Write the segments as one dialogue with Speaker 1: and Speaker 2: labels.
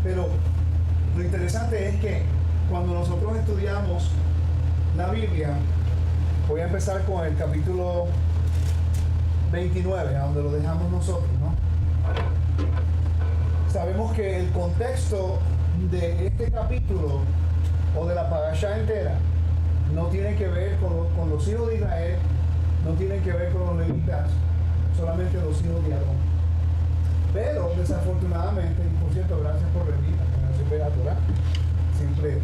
Speaker 1: Pero lo interesante es que cuando nosotros estudiamos la Biblia, voy a empezar con el capítulo 29, a donde lo dejamos nosotros, ¿no? Sabemos que el contexto de este capítulo o de la parashá entera no tiene que ver con los hijos de Israel, no tiene que ver con los levitas, solamente los hijos de Aarón. Pero desafortunadamente, y por cierto, gracias por venir a la Generación de la Torah, siempre,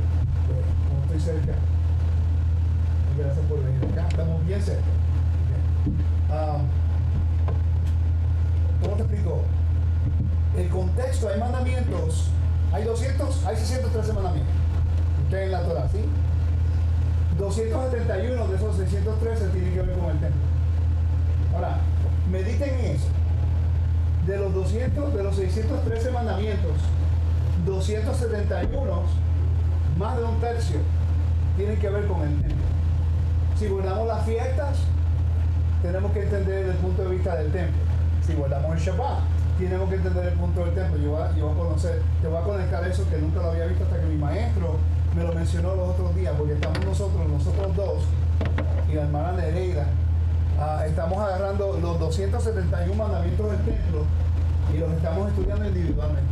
Speaker 1: como estoy cerca, gracias por venir acá, estamos bien cerca. ¿Cómo te explico? El contexto, hay mandamientos, hay 613 mandamientos, en la Torah, ¿sí? 271 de esos 613 tienen que ver con el templo. Ahora, mediten en eso. De los 613 mandamientos, 271, más de un tercio, tienen que ver con el templo. Si guardamos las fiestas, tenemos que entender desde el punto de vista del templo. Si guardamos el Shabbat, tenemos que entender el punto del templo. Te voy a conectar eso que nunca lo había visto hasta que mi maestro me lo mencionó los otros días, porque estamos nosotros dos, y la hermana Nereida, estamos agarrando los 271 mandamientos del templo y los estamos estudiando individualmente.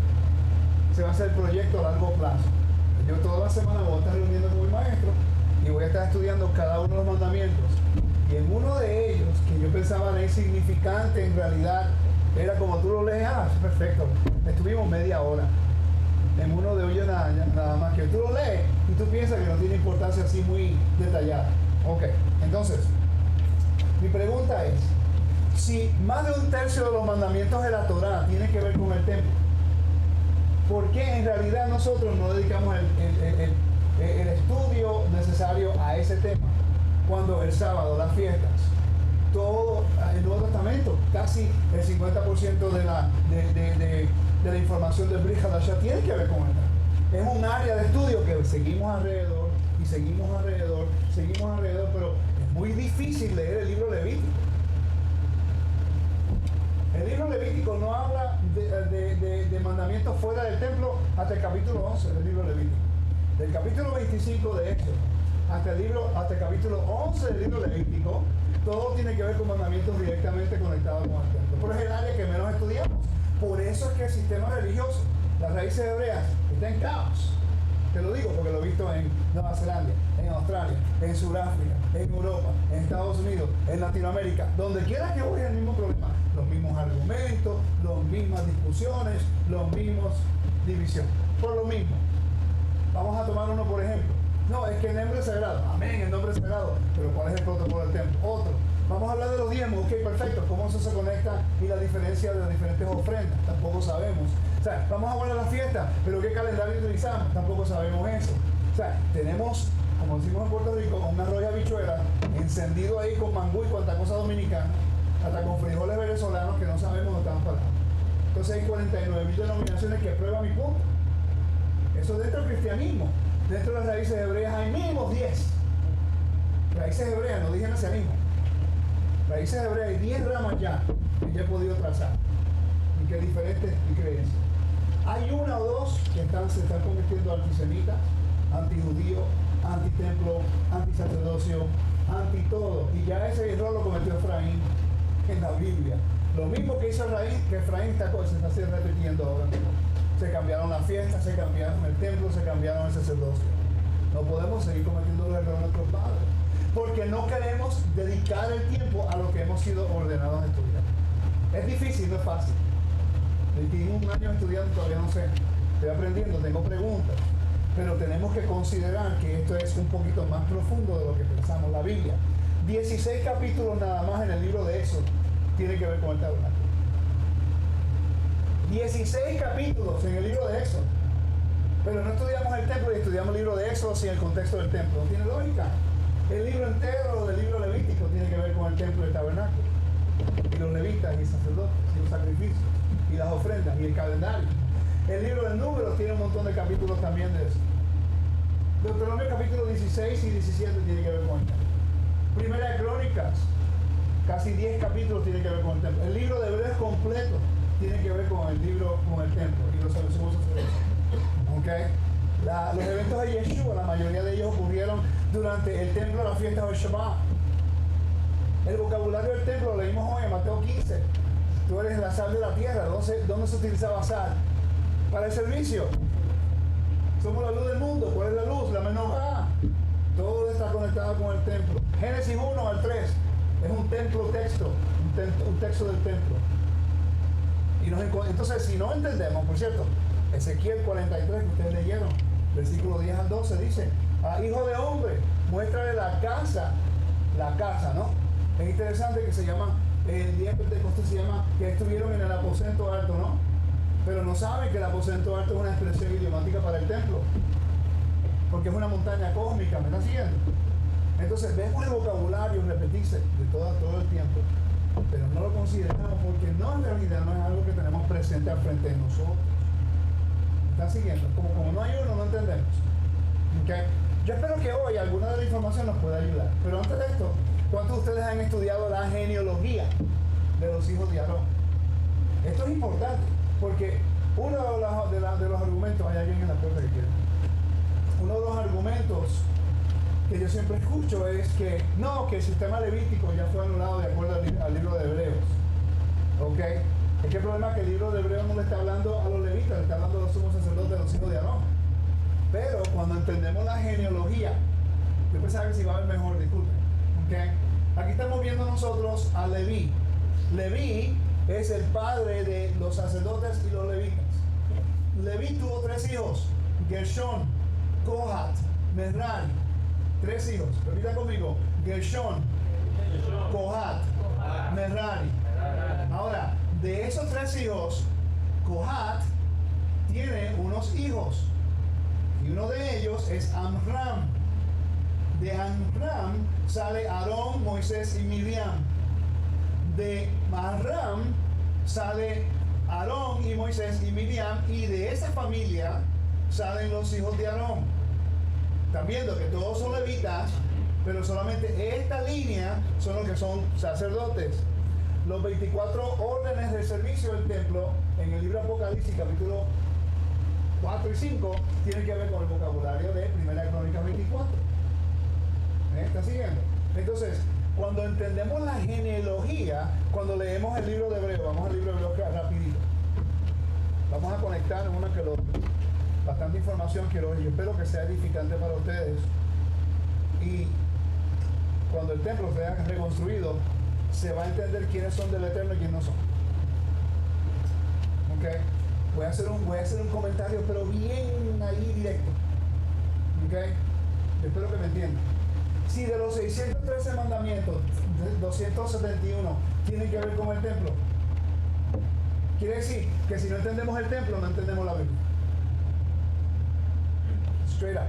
Speaker 1: Se va a hacer el proyecto a largo plazo. Yo toda la semana voy a estar reuniendo con mi maestro y voy a estar estudiando cada uno de los mandamientos. Y en uno de ellos, que yo pensaba era insignificante, en realidad era como tú lo lees, perfecto. Estuvimos media hora. En uno de ellos nada más que tú lo lees y tú piensas que no tiene importancia así muy detallada. Ok, entonces, mi pregunta es, si más de un tercio de los mandamientos de la Torah tiene que ver con el templo, ¿por qué en realidad nosotros no dedicamos el estudio necesario a ese tema? Cuando el sábado, las fiestas, todo el Nuevo Testamento, casi el 50% de la información del Brit Hadashah tiene que ver con el tema. Es un área de estudio que seguimos alrededor, pero es muy difícil leer el libro Levítico. El libro Levítico no habla de mandamientos fuera del templo hasta el capítulo 11 del libro Levítico. Del capítulo 25 de Éxodo hasta el capítulo 11 del libro Levítico, todo tiene que ver con mandamientos directamente conectados con el templo. Pero es el área que menos estudiamos. Por eso es que el sistema religioso, las raíces hebreas, está en caos. Te lo digo porque lo he visto en Nueva Zelanda, en Australia, en Sudáfrica, en Europa, en Estados Unidos, en Latinoamérica. Donde quiera que voy es el mismo problema. Los mismos argumentos, las mismas discusiones, los mismos divisiones. Por lo mismo. Vamos a tomar uno por ejemplo. No, es que el nombre es sagrado. Amén, el nombre es sagrado. Pero ¿cuál es el protocolo del templo? Otro. Vamos a hablar de los diezmos. Ok, perfecto. ¿Cómo eso se conecta y la diferencia de las diferentes ofrendas? Tampoco sabemos. O sea, vamos a hablar de la fiesta, pero ¿qué calendario utilizamos? Tampoco sabemos eso. O sea, tenemos, como decimos en Puerto Rico, un arroz y habichuela encendido ahí con mangú y cuanta cosa dominicana, hasta con frijoles venezolanos que no sabemos dónde están parados. Entonces hay 49.000 denominaciones que prueban mi punto. Eso dentro del cristianismo. Dentro de las raíces hebreas hay mínimo 10. Raíces hebreas, no dije mesianismo. Raíces hebreas hay 10 ramas ya que yo he podido trazar. Y que diferentes creencias. Hay una o dos que se están convirtiendo antisemitas, antijudíos, antitemplo, antisacerdocio, anti todo. Y ya ese error lo cometió Efraín en la Biblia. Lo mismo que hizo Efraín se está repitiendo ahora mismo. Se cambiaron las fiestas, se cambiaron el templo, se cambiaron el sacerdocio. No podemos seguir cometiendo los errores de nuestros padres, porque no queremos dedicar el tiempo a lo que hemos sido ordenados a estudiar. Es difícil, no es fácil. Tengo un año estudiando, todavía no sé. Estoy aprendiendo, tengo preguntas. Pero tenemos que considerar que esto es un poquito más profundo de lo que pensamos. La Biblia, 16 capítulos nada más en el libro de Éxodo, tiene que ver con el tabernáculo. 16 capítulos en el libro de Éxodo. Pero no estudiamos el templo y estudiamos el libro de Éxodo sin el contexto del templo. No tiene lógica. El libro entero del libro Levítico tiene que ver con el templo y el tabernáculo. Y los levitas y sacerdotes y los sacrificios y las ofrendas y el calendario. El libro del Número tiene un montón de capítulos también de eso. Deuteronomio capítulo 16 y 17 tiene que ver con el templo. Primera de Crónicas, casi 10 capítulos tiene que ver con el templo. El libro de Hebreos completo tiene que ver con el libro, con el templo y los sumos sacerdotes. ¿Okay? Los eventos de Yeshua, la mayoría de ellos ocurrieron durante el templo, la fiesta del Shabbat. El vocabulario del templo lo leímos hoy en Mateo 15. Tú eres la sal de la tierra. ¿Dónde se utilizaba sal? Para el servicio. Somos la luz del mundo. ¿Cuál es la luz? La menorá. Todo está conectado con el templo. Génesis 1 al 3 es un templo texto, un texto del templo. Entonces, si no entendemos, por cierto, Ezequiel 43 que ustedes leyeron, versículo 10 al 12 dice: hijo de hombre, muéstrale la casa, ¿no? Es interesante que se llama, el día de Pentecostés se llama que estuvieron en el aposento alto, ¿no? Pero no saben que el aposento alto es una expresión idiomática para el templo, porque es una montaña cósmica, ¿me están siguiendo? Entonces vemos el vocabulario repetirse de todo el tiempo, pero no lo consideramos porque no, en realidad no es algo que tenemos presente al frente de nosotros. ¿Me están siguiendo? Como no hay uno, no entendemos. ¿Okay? Yo espero que hoy alguna de la información nos pueda ayudar, pero antes de esto, ¿cuántos de ustedes han estudiado la genealogía de los hijos de Aarón? Esto es importante, porque uno de los argumentos, hay alguien en la puerta que quiere. Uno de los argumentos que yo siempre escucho es que no, que el sistema levítico ya fue anulado de acuerdo al libro de Hebreos. ¿Ok? Es que el problema es que el libro de Hebreos no le está hablando a los levitas, le está hablando a los sumos sacerdotes de los hijos de Aarón. Pero cuando entendemos la genealogía, yo pensaba que se iba a ver mejor, disculpen. ¿Okay? Aquí estamos viendo nosotros a Leví. Leví es el padre de los sacerdotes y los levitas. Leví tuvo 3 hijos: Gershón, Kohat, Merari. 3 hijos. Repita conmigo: Gershón, Kohat, Merari. Ahora, de esos 3 hijos, Kohat tiene unos hijos. Y uno de ellos es Amram. De Amram sale Aarón, Moisés y Miriam. De Amram sale Aarón y Moisés y Miriam. Y de esa familia salen los hijos de Aarón. Están viendo que todos son levitas, pero solamente esta línea son los que son sacerdotes. Los 24 órdenes de servicio del templo en el libro Apocalipsis, capítulo 4 y 5, tienen que ver con el vocabulario de 1 Crónicas 24. ¿Está siguiendo? Entonces, cuando entendemos la genealogía, cuando leemos el libro de Hebreo, vamos al libro de Hebreo rapidito. Vamos a conectar una que lo otro. Bastante información quiero, yo espero que sea edificante para ustedes. Y cuando el templo sea reconstruido, se va a entender quiénes son del Eterno y quiénes no son. ¿Ok? Voy a hacer un comentario, pero bien ahí directo. ¿Ok? Yo espero que me entiendan. Si de los 613 mandamientos, 271 tienen que ver con el templo, quiere decir que si no entendemos el templo, no entendemos la Biblia. Straight up.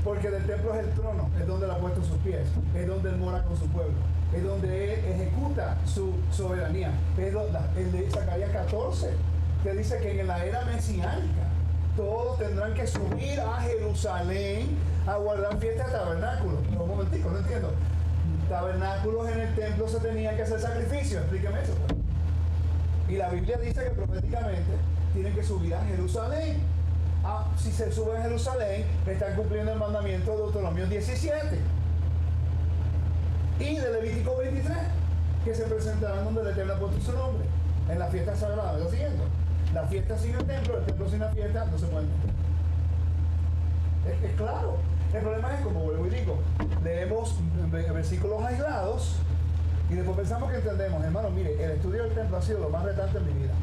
Speaker 1: Porque del templo es el trono, es donde él ha puesto sus pies, es donde él mora con su pueblo, es donde él ejecuta su soberanía. Es el de Zacarías 14, que dice que en la era mesiánica todos tendrán que subir a Jerusalén a guardar fiesta de tabernáculos. No, un momentico, no entiendo. Tabernáculos en el templo se tenían que hacer sacrificios, explíqueme eso. Pues. Y la Biblia dice que proféticamente tienen que subir a Jerusalén. Si se sube a Jerusalén, están cumpliendo el mandamiento de Deuteronomio 17 y de Levítico 23, que se presentarán donde el Eterno ha puesto su nombre, en la fiesta sagrada. ¿Me está siguiendo? La fiesta sin el templo sin la fiesta, no se puede entender. Es claro. El problema es, como vuelvo y digo, leemos versículos aislados y después pensamos que entendemos. Hermano, mire, el estudio del templo ha sido lo más retante en mi vida.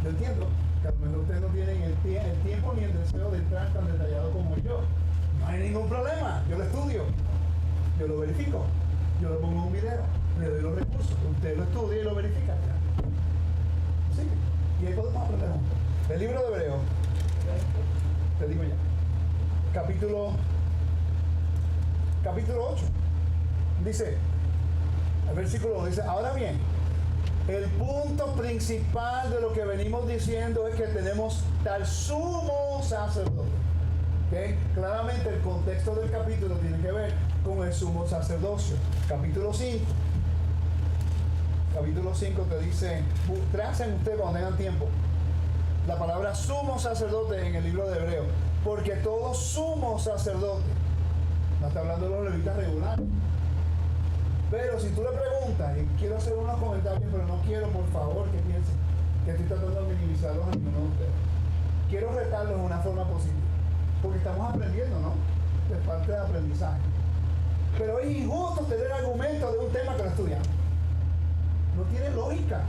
Speaker 1: Yo entiendo que a lo mejor ustedes no tienen el tiempo ni el deseo de entrar tan detallado como yo. No hay ningún problema, yo lo estudio, yo lo verifico, yo lo pongo en un video, le doy los recursos, usted lo estudia y lo verifica. Sí, y ahí podemos aprender juntos. El libro de Hebreo, te digo ya, capítulo 8, dice, el versículo 1 dice: ahora bien, el punto principal de lo que venimos diciendo es que tenemos tal sumo sacerdote. ¿Okay? Claramente el contexto del capítulo tiene que ver con el sumo sacerdocio. Capítulo 5. Capítulo 5 te dice, tracen ustedes cuando tengan tiempo, la palabra sumo sacerdote en el libro de Hebreo, porque todo sumo sacerdote, no está hablando de los levitas regulares. Pero si tú le preguntas, y quiero hacer unos comentarios, pero no quiero, por favor, que piensen que estoy tratando de minimizarlos a ninguno de ustedes. Quiero retarlos de una forma positiva, porque estamos aprendiendo, ¿no? Es parte del aprendizaje. Pero es injusto tener argumentos de un tema que no estudiamos. No tiene lógica.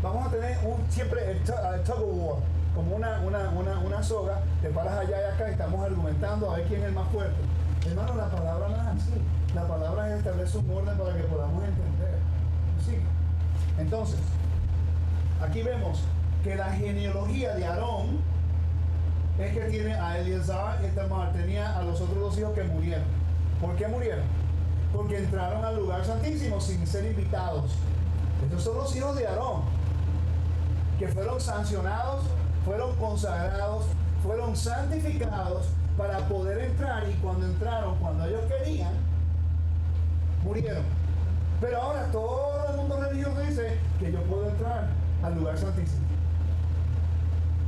Speaker 1: Vamos a tener siempre el tug of war, como una soga, te paras allá y acá y estamos argumentando a ver quién es el más fuerte. Hermano, la palabra no es así. La palabra es establecer un orden para que podamos entender. ¿Sí? Entonces, aquí vemos que la genealogía de Aarón es que tiene a Eleazar y Tamar, tenía a los otros dos hijos que murieron. ¿Por qué murieron? Porque entraron al lugar santísimo sin ser invitados. Estos son los hijos de Aarón, que fueron sancionados, fueron consagrados, fueron santificados para poder entrar, y cuando entraron, cuando ellos querían, murieron. Pero ahora todo el mundo religioso dice que yo puedo entrar al lugar santísimo.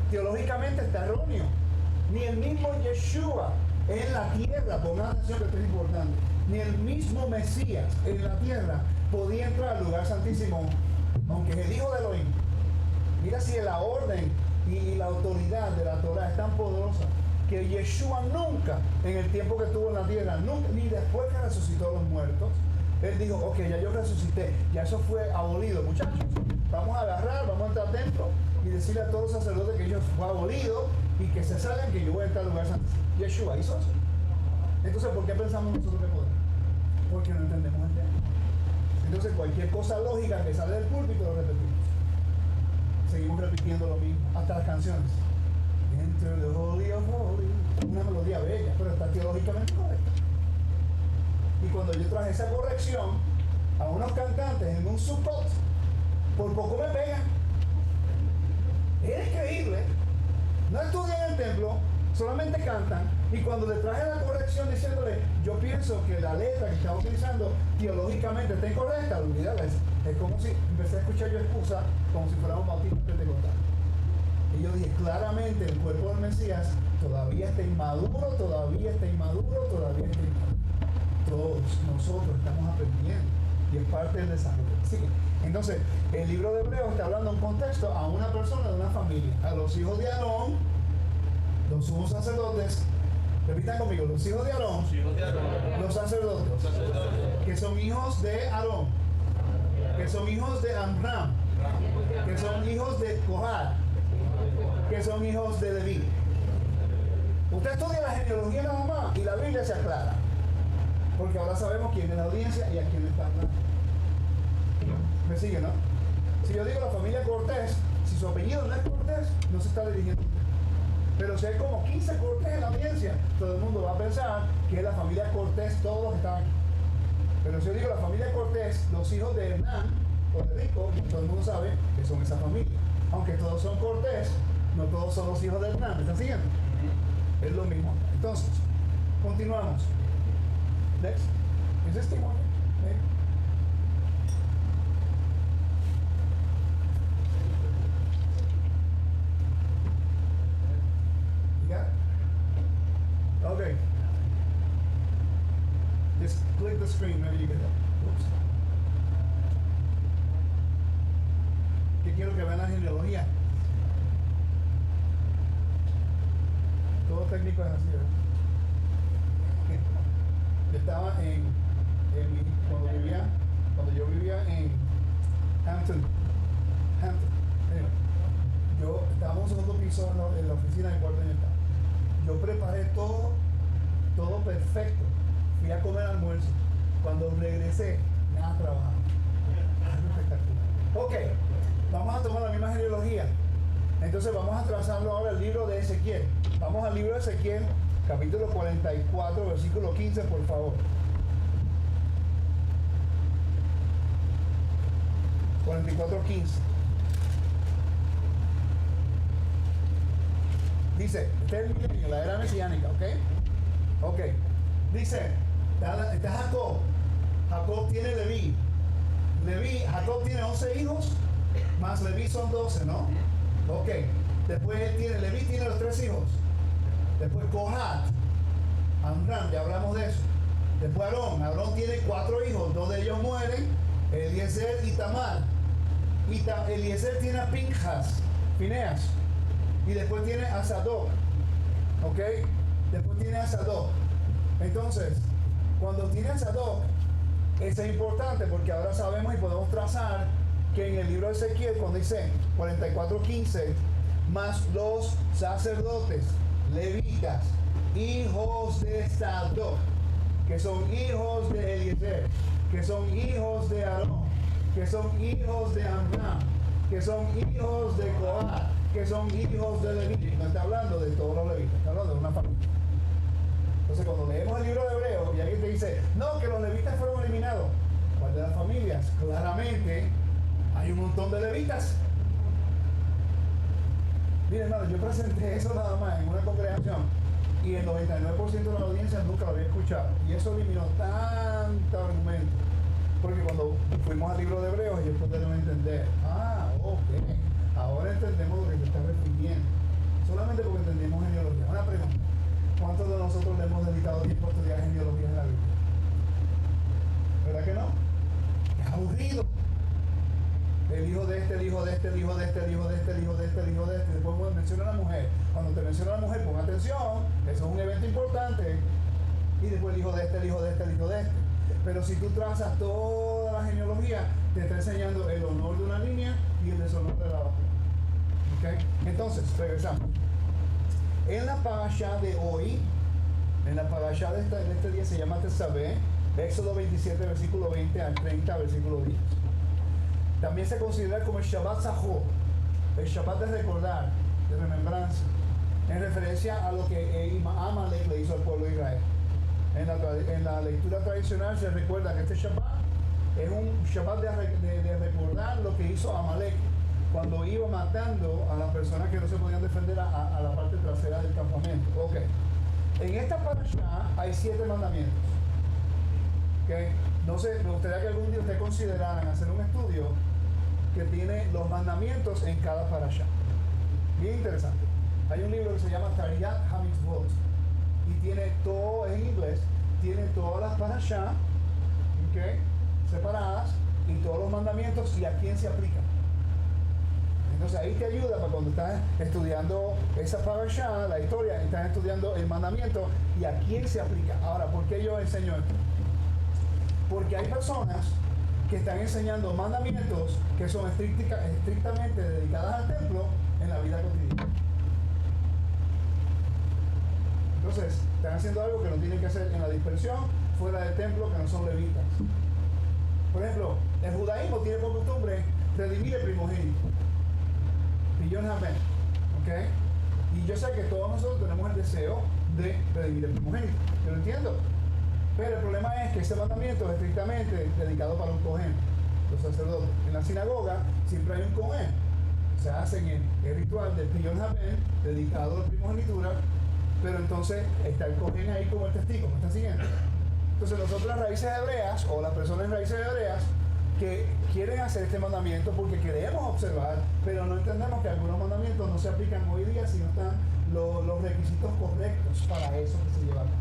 Speaker 1: Teológicamente está erróneo. Ni el mismo Yeshua en la tierra, pongan atención que esto es importante, ni el mismo Mesías en la tierra podía entrar al lugar santísimo, aunque es el hijo de Elohim. Mira si la orden y la autoridad de la Torah es tan poderosa que Yeshua nunca, en el tiempo que estuvo en la tierra, nunca, ni después que resucitó a los muertos, él dijo, ok, ya yo resucité, ya eso fue abolido, muchachos. Vamos a agarrar, vamos a entrar dentro y decirle a todos los sacerdotes que ellos fue abolido y que se salgan, que yo voy a entrar al lugar santo. Yeshua hizo eso. Entonces, ¿por qué pensamos nosotros que podemos? Porque no entendemos el tema. Entonces, cualquier cosa lógica que sale del púlpito lo repetimos. Seguimos repitiendo lo mismo, hasta las canciones. Enter the Holy of Holies. Una melodía bella, pero está teológicamente correcta. Y cuando yo traje esa corrección a unos cantantes en un Sukkot, por poco me pegan. Es increíble. No estudian en el templo, solamente cantan. Y cuando le traje la corrección diciéndole, yo pienso que la letra que estaba utilizando teológicamente está incorrecta, olvídala. Es como si empecé a escuchar yo excusa como si fuéramos bautistas pentecostales. Y yo dije, claramente el cuerpo del Mesías todavía está inmaduro, todavía está inmaduro, todavía está inmaduro. Todos nosotros estamos aprendiendo y es parte del desarrollo. Así que, entonces, el libro de Hebreos está hablando en un contexto a una persona de una familia, a los hijos de Aarón, los sumos sacerdotes. Repitan conmigo, los hijos de Aarón, los sacerdotes, que son hijos de Aarón, que son hijos de Amram, que son hijos de Cohat, que son hijos de Leví. Usted estudia la genealogía nada más y la Biblia se aclara, porque ahora sabemos quién es la audiencia y a quién le está hablando. ¿Me sigue, no? Si yo digo la familia Cortés, si su apellido no es Cortés, no se está dirigiendo a usted. Pero si hay como 15 Cortés en la audiencia, todo el mundo va a pensar que es la familia Cortés, todos los que están aquí. Pero si yo digo la familia Cortés, los hijos de Hernán o de Rico, todo el mundo sabe que son esa familia. Aunque todos son Cortés, no todos son los hijos de Hernán. ¿Me están siguiendo? Es lo mismo. Entonces, continuamos. Next. ¿Es este one? Okay. Just click the screen, maybe you get that. Oops. Que quiero que vean la genealogía. Todo técnico es así, ¿verdad? Yo estaba cuando yo vivía en Hampton. Estábamos en otro piso en la oficina del cuarto de yo estaba. Yo preparé todo perfecto. Fui a comer almuerzo. Cuando regresé, nada trabajaba. Algo espectacular. Ok, vamos a tomar la misma genealogía. Entonces vamos a trazarlo ahora el libro de Ezequiel. Vamos al libro de Ezequiel, capítulo 44, versículo 15, por favor. 44:15. Dice, este es el milenio, la era mesiánica, ¿ok? Ok. Dice, está Jacob. Jacob tiene Leví. Jacob tiene 11 hijos, más Leví son 12, ¿no? Ok. Después Leví tiene los 3 hijos. Después Kohat, Amram, ya hablamos de eso. Después Aarón tiene 4 hijos, 2 de ellos mueren, Eliezer y Tamar. Eliezer tiene a Fineas. Y después tiene a Sadoc. ¿Ok? Después tiene a Sadoc. Entonces, cuando tiene a Sadoc, eso es importante porque ahora sabemos y podemos trazar que en el libro de Ezequiel, cuando dice 44:15, más los sacerdotes, levitas, hijos de Sadoc, que son hijos de Eliezer, que son hijos de Aarón, que son hijos de Amram, que son hijos de Coat, que son hijos de Leví. No está hablando de todos los levitas, está hablando de una familia. Entonces, cuando leemos el libro de Hebreos y alguien te dice, no, que los levitas fueron eliminados, ¿cuál de las familias? Claramente hay un montón de levitas. Miren, hermano, yo presenté eso nada más en una congregación y el 99% de la audiencia nunca lo había escuchado. Y eso eliminó tanto argumento. Porque cuando fuimos al libro de Hebreos, ellos pudieron entender. Ah, ok. Ahora entendemos lo que te está refiriendo. Solamente porque entendemos genealogía. Una pregunta. ¿Cuántos de nosotros le hemos dedicado tiempo a estudiar genealogía en la Biblia? ¿Verdad que no? Es aburrido. El hijo de este, el hijo de este, el hijo de este, el hijo de este, el hijo de este, el hijo de este. Después menciona a la mujer. Cuando te menciona a la mujer, pon atención. Eso es un evento importante. Y después el hijo de este, el hijo de este, el hijo de este. Pero si tú trazas toda la genealogía, te está enseñando el honor de una línea y el deshonor de la otra. ¿Okay? Entonces, regresamos. En la parashá de hoy, en la parashá de este día se llama Tesabé, Éxodo 27, versículo 20 al 30, versículo 10. También se considera como el Shabbat Zahor, el Shabbat de recordar, de remembranza, en referencia a lo que Amalek le hizo al pueblo de Israel. En la lectura tradicional se recuerda que este Shabbat es un Shabbat de recordar lo que hizo Amalek cuando iba matando a las personas que no se podían defender a la parte trasera del campamento. Ok. En esta parashá hay 7 mandamientos. Okay. No sé, me gustaría que algún día ustedes consideraran hacer un estudio que tiene los mandamientos en cada parashá. Bien interesante. Hay un libro que se llama Tariyat HaMitzvot y tiene todo en inglés, tiene todas las parashá, okay, separadas y todos los mandamientos y a quién se aplican. Entonces ahí te ayuda para cuando estás estudiando esa parashá, la historia, estás estudiando el mandamiento y a quién se aplica. Ahora, ¿por qué yo enseño esto? Porque hay personas que están enseñando mandamientos que son estrictamente dedicadas al templo en la vida cotidiana. Entonces, están haciendo algo que no tienen que hacer en la dispersión, fuera del templo, que no son levitas. Por ejemplo, el judaísmo tiene por costumbre redimir el primogénito. Pillón Haben, ¿ok? Y yo sé que todos nosotros tenemos el deseo de redimir el primogénito. Yo lo entiendo. Pero el problema es que ese mandamiento es estrictamente dedicado para un cohen, los sacerdotes. En la sinagoga siempre hay un cohen. Se hace el ritual del Pillón Haben dedicado a la primogenitura, pero entonces está el cohen ahí como el testigo. ¿Me están siguiendo? Entonces nosotros las raíces hebreas, o las personas raíces hebreas, que quieren hacer este mandamiento porque queremos observar, pero no entendemos que algunos mandamientos no se aplican hoy día si no están los requisitos correctos para eso que se lleva a cabo.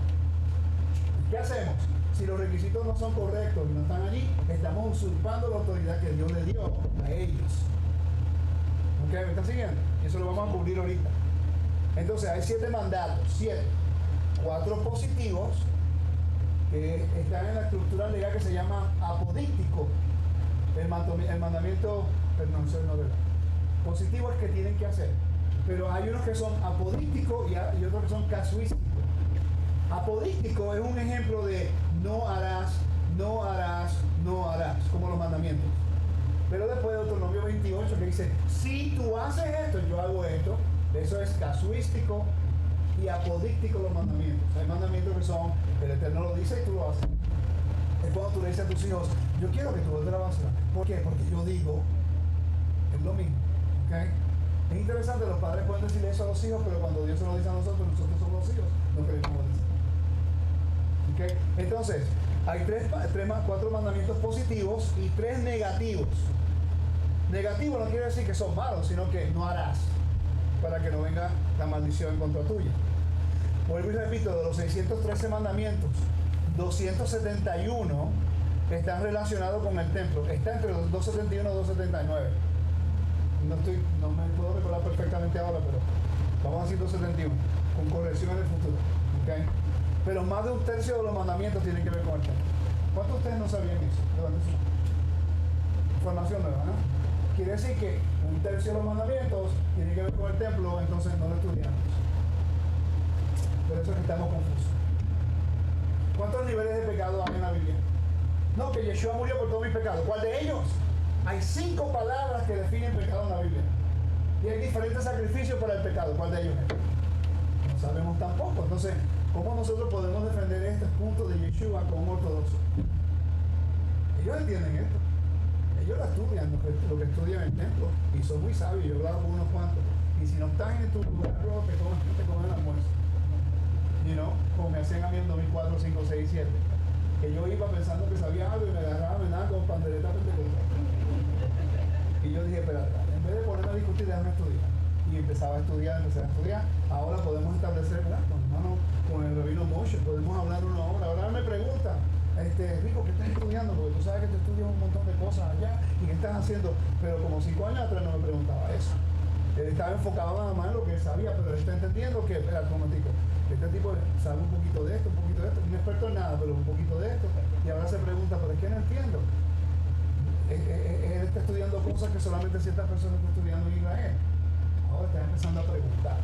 Speaker 1: ¿Qué hacemos? Si los requisitos no son correctos y no están allí, estamos usurpando la autoridad que Dios le dio a ellos. ¿Ok? ¿Me están siguiendo? Y eso lo vamos a cubrir ahorita. Entonces hay 7 mandatos, 7. 4 positivos que están en la estructura legal que se llama apodíctico. El mandamiento, perdón, eso no es verdad. Positivo es que tienen que hacer. Pero hay unos que son apodícticos y otros que son casuísticos. Apodíctico es un ejemplo de no harás, no harás, no harás, como los mandamientos. Pero después de Deuteronomio 28 que dice, si tú haces esto, yo hago esto. Eso es casuístico y apodíctico los mandamientos. Hay mandamientos que son, el Eterno lo dice y tú lo haces. Es cuando tú le dices a tus hijos, yo quiero que tú vuelvas a la basura. ¿Por qué? Porque yo digo, es lo mismo. ¿Okay? Es interesante, los padres pueden decirle eso a los hijos, pero cuando Dios se lo dice a nosotros somos los hijos, no queremos decir. ¿Okay? Entonces, hay 4 mandamientos positivos y 3 negativos. Negativo no quiere decir que son malos, sino que no harás. para que no venga la maldición en contra tuya. Vuelvo y repito, de los 613 mandamientos, 271 están relacionados con el templo. Está entre los 271 y 279. No me puedo recordar perfectamente ahora, pero vamos a decir 271, con corrección en el futuro. ¿Okay? Pero más de un tercio de los mandamientos tienen que ver con el templo. ¿Cuántos de ustedes no sabían eso? Levanten su mano. Información nueva, ¿no? Quiere decir que un tercio de los mandamientos tiene que ver con el templo, entonces no lo estudiamos. Por eso es que estamos confusos. ¿Cuántos niveles de pecado hay en la Biblia? No, que Yeshua murió por todos mis pecados. ¿Cuál de ellos? Hay 5 palabras que definen pecado en la Biblia. Y hay diferentes sacrificios para el pecado. ¿Cuál de ellos es? No sabemos tampoco. Entonces, ¿cómo nosotros podemos defender estos puntos de Yeshua como ortodoxos? Ellos entienden esto. Ellos lo estudian, lo que estudian en el templo. Y son muy sabios. Yo he hablado con unos cuantos. Y si no están en tu lugar, te comen el almuerzo. You know, como me hacían a mí en 2004, 5, 6, 7. Que yo iba pensando que sabía algo y me agarraba con pandereta pentecostal. Y yo dije, espera, en vez de ponerme a discutir, déjame estudiar. Y empecé a estudiar. Ahora podemos establecer, ¿verdad? Con el rabino Moshe, podemos hablar una hora. Ahora me pregunta, Rico, ¿qué estás estudiando? Porque tú sabes que tú estudias un montón de cosas allá y ¿qué estás haciendo? Pero como 5 años atrás no me preguntaba eso. Él estaba enfocado nada más en lo que él sabía, pero él está entendiendo que, espera, un momentico, este tipo sabe un poquito de esto, no experto en nada, pero un poquito de esto, y ahora se pregunta, ¿pero es que no entiendo? Él está estudiando cosas que solamente ciertas personas están estudiando en Israel. Ahora está empezando a preguntar.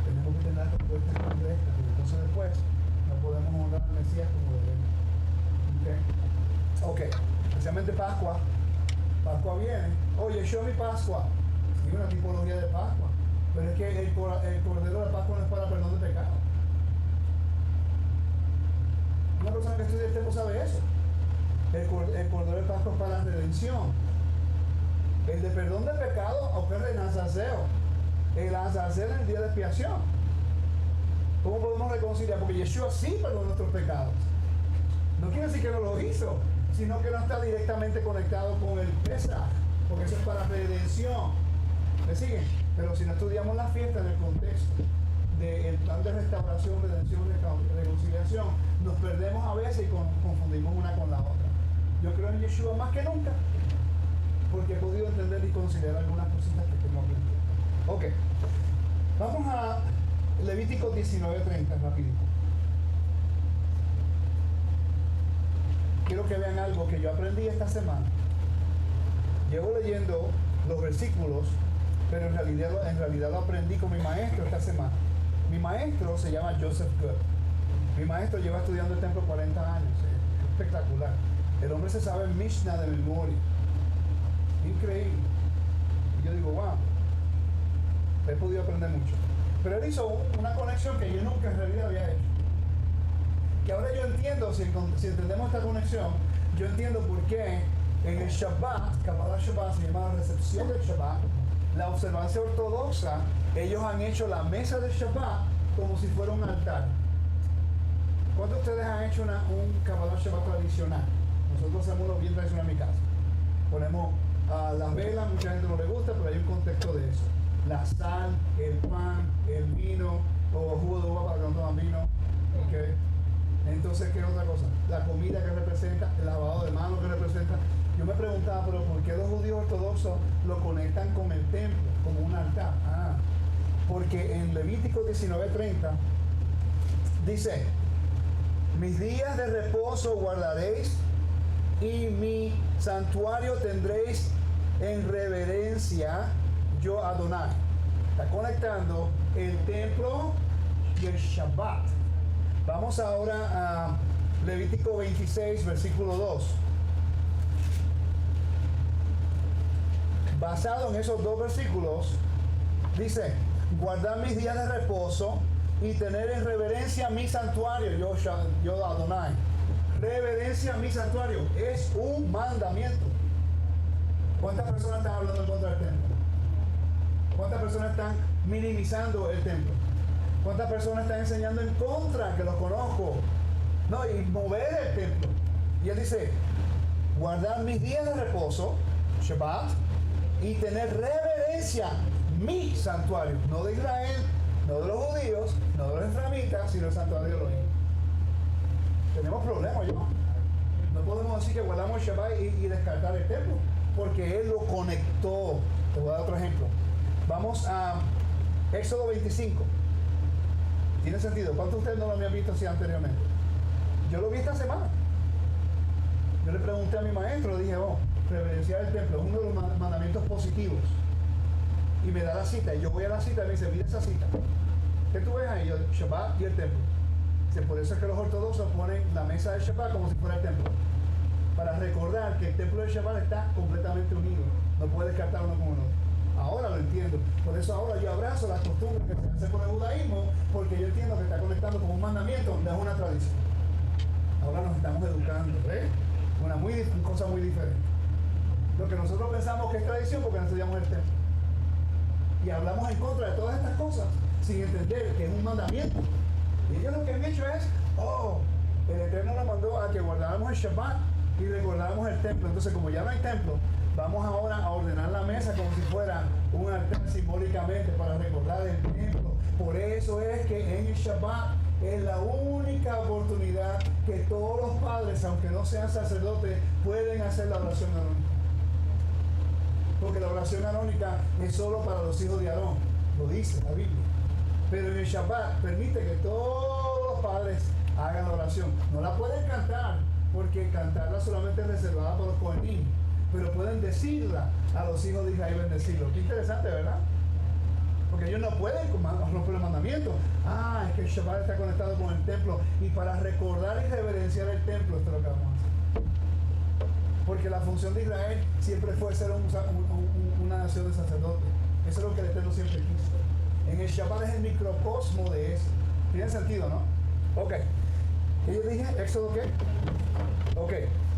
Speaker 1: Tenemos que tener respuestas correctas, porque entonces después no podemos honrar al Mesías como debemos. Ok, especialmente Pascua. Pascua viene. Oye, yo mi Pascua. Sí, una tipología de Pascua. Pero es que el cordero de Pascua no es para perdón de pecado. Una persona que estudia el templo sabe eso. El cordero de Pascua es para redención. El de perdón de pecado ocurre en Azazel. El Azazel en el día de expiación. ¿Cómo podemos reconciliar? Porque Yeshua sí perdonó nuestros pecados. No quiere decir que no lo hizo, sino que no está directamente conectado con el Pesaj, porque eso es para redención. ¿Me siguen? Pero si no estudiamos la fiesta en el contexto del plan de restauración, redención y reconciliación, nos perdemos a veces y confundimos una con la otra. Yo creo en Yeshua más que nunca, porque he podido entender y considerar algunas cositas que tengo aprendido. Ok, vamos a Levítico 19:30, rapidito. Quiero que vean algo que yo aprendí esta semana. Llevo leyendo los versículos, pero en realidad lo aprendí con mi maestro esta semana. Mi maestro se llama Joseph Good. Mi maestro lleva estudiando el templo 40 años. Es espectacular. El hombre se sabe Mishnah de memoria. Increíble. Y yo digo, wow, he podido aprender mucho. Pero él hizo una conexión que yo nunca en realidad había hecho. Que ahora yo entiendo, si entendemos esta conexión, yo entiendo por qué en el Shabbat, Kabbalah Shabbat, se llama la recepción del Shabbat, la observancia ortodoxa, ellos han hecho la mesa del Shabbat como si fuera un altar. ¿Cuántos de ustedes han hecho un Kabbalah Shabbat tradicional? Nosotros hacemos uno bien tradicional en mi casa. Ponemos las velas, mucha gente no le gusta, pero hay un contexto de eso. La sal, el pan, el vino, o jugo de uva para que no toman vino. ¿Okay? Entonces, ¿qué es otra cosa? La comida que representa, el lavado de manos que representa. Yo me preguntaba, pero ¿por qué los judíos ortodoxos lo conectan con el templo, como un altar? Porque en Levítico 19:30 dice, mis días de reposo guardaréis y mi santuario tendréis en reverencia, yo Adonai. Está conectando el templo y el Shabbat. Vamos ahora a Levítico 26, versículo 2. Basado en esos dos versículos, dice, guardar mis días de reposo y tener en reverencia mi santuario, yo Adonai. Reverencia a mi santuario es un mandamiento. ¿Cuántas personas están hablando en contra del templo? ¿Cuántas personas están minimizando el templo? ¿Cuántas personas están enseñando en contra, que los conozco? No, y mover el templo. Y él dice, guardar mis días de reposo, Shabbat, y tener reverencia, mi santuario, no de Israel, no de los judíos, no de los israelitas, sino el santuario de Elohim. Tenemos problemas, ¿yo? No podemos decir que guardamos el Shabbat y descartar el templo, porque Él lo conectó. Te voy a dar otro ejemplo. Vamos a Éxodo 25. ¿Tiene sentido? ¿Cuántos de ustedes no lo habían visto así anteriormente? Yo lo vi esta semana. Yo le pregunté a mi maestro, le dije, reverenciar el templo es uno de los mandamientos positivos. Y me da la cita, y yo voy a la cita y me dice, mira esa cita. ¿Qué tú ves ahí? Yo, Shabbat y el templo. Por eso es que los ortodoxos ponen la mesa del Shabbat como si fuera el templo. Para recordar que el templo del Shabbat está completamente unido. No puede descartar uno con el otro. Ahora lo entiendo. Por eso ahora yo abrazo las costumbres que se hacen con el judaísmo, porque yo entiendo que está conectando con un mandamiento, no es una tradición. Ahora nos estamos educando, ¿ves? Una cosa muy diferente. Lo que nosotros pensamos que es tradición porque no estudiamos el templo. Y hablamos en contra de todas estas cosas sin entender que es un mandamiento. Y ellos lo que han hecho es, el Eterno nos mandó a que guardáramos el Shabbat y recordáramos el templo. Entonces, como ya no hay templo, vamos ahora a ordenar la mesa como si fuera un altar simbólicamente para recordar el templo. Por eso es que en el Shabbat es la única oportunidad que todos los padres, aunque no sean sacerdotes, pueden hacer la oración arónica. Porque la oración arónica es solo para los hijos de Aarón, lo dice la Biblia. Pero en el Shabbat permite que todos los padres hagan la oración. No la pueden cantar, porque cantarla solamente es reservada para los Kohanim. Pero pueden decirla a los hijos de Israel, bendecirlo. Qué interesante, ¿verdad? Porque ellos no pueden romper el mandamiento. Es que el Shabbat está conectado con el templo. Y para recordar y reverenciar el templo, esto es lo que vamos a hacer. Porque la función de Israel siempre fue ser una nación de sacerdotes. Eso es lo que el Eterno siempre quiso. En el Shabbat es el microcosmo de eso. ¿Tiene sentido, no? Ok. ¿Qué yo dije? ¿Éxodo qué? Ok.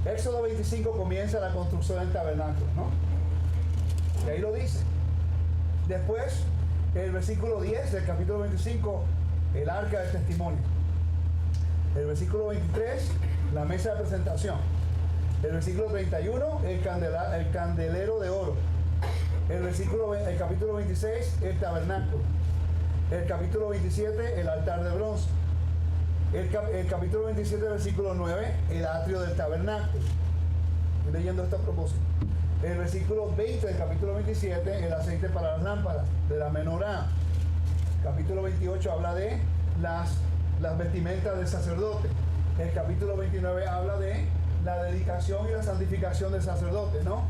Speaker 1: Éxodo 25 comienza la construcción del tabernáculo, ¿no? Y ahí lo dice. Después, el versículo 10 del capítulo 25, el arca del testimonio. El versículo 23, la mesa de presentación. El versículo 31, el candelero de oro. El capítulo 26, el tabernáculo. El capítulo 27, el altar de bronce. El capítulo 27, versículo 9, el atrio del tabernáculo. Estoy leyendo esto a propósito. El versículo 20 del capítulo 27, el aceite para las lámparas, de la menorá. Capítulo 28 habla de las vestimentas del sacerdote. El capítulo 29 habla de la dedicación y la santificación del sacerdote, ¿no?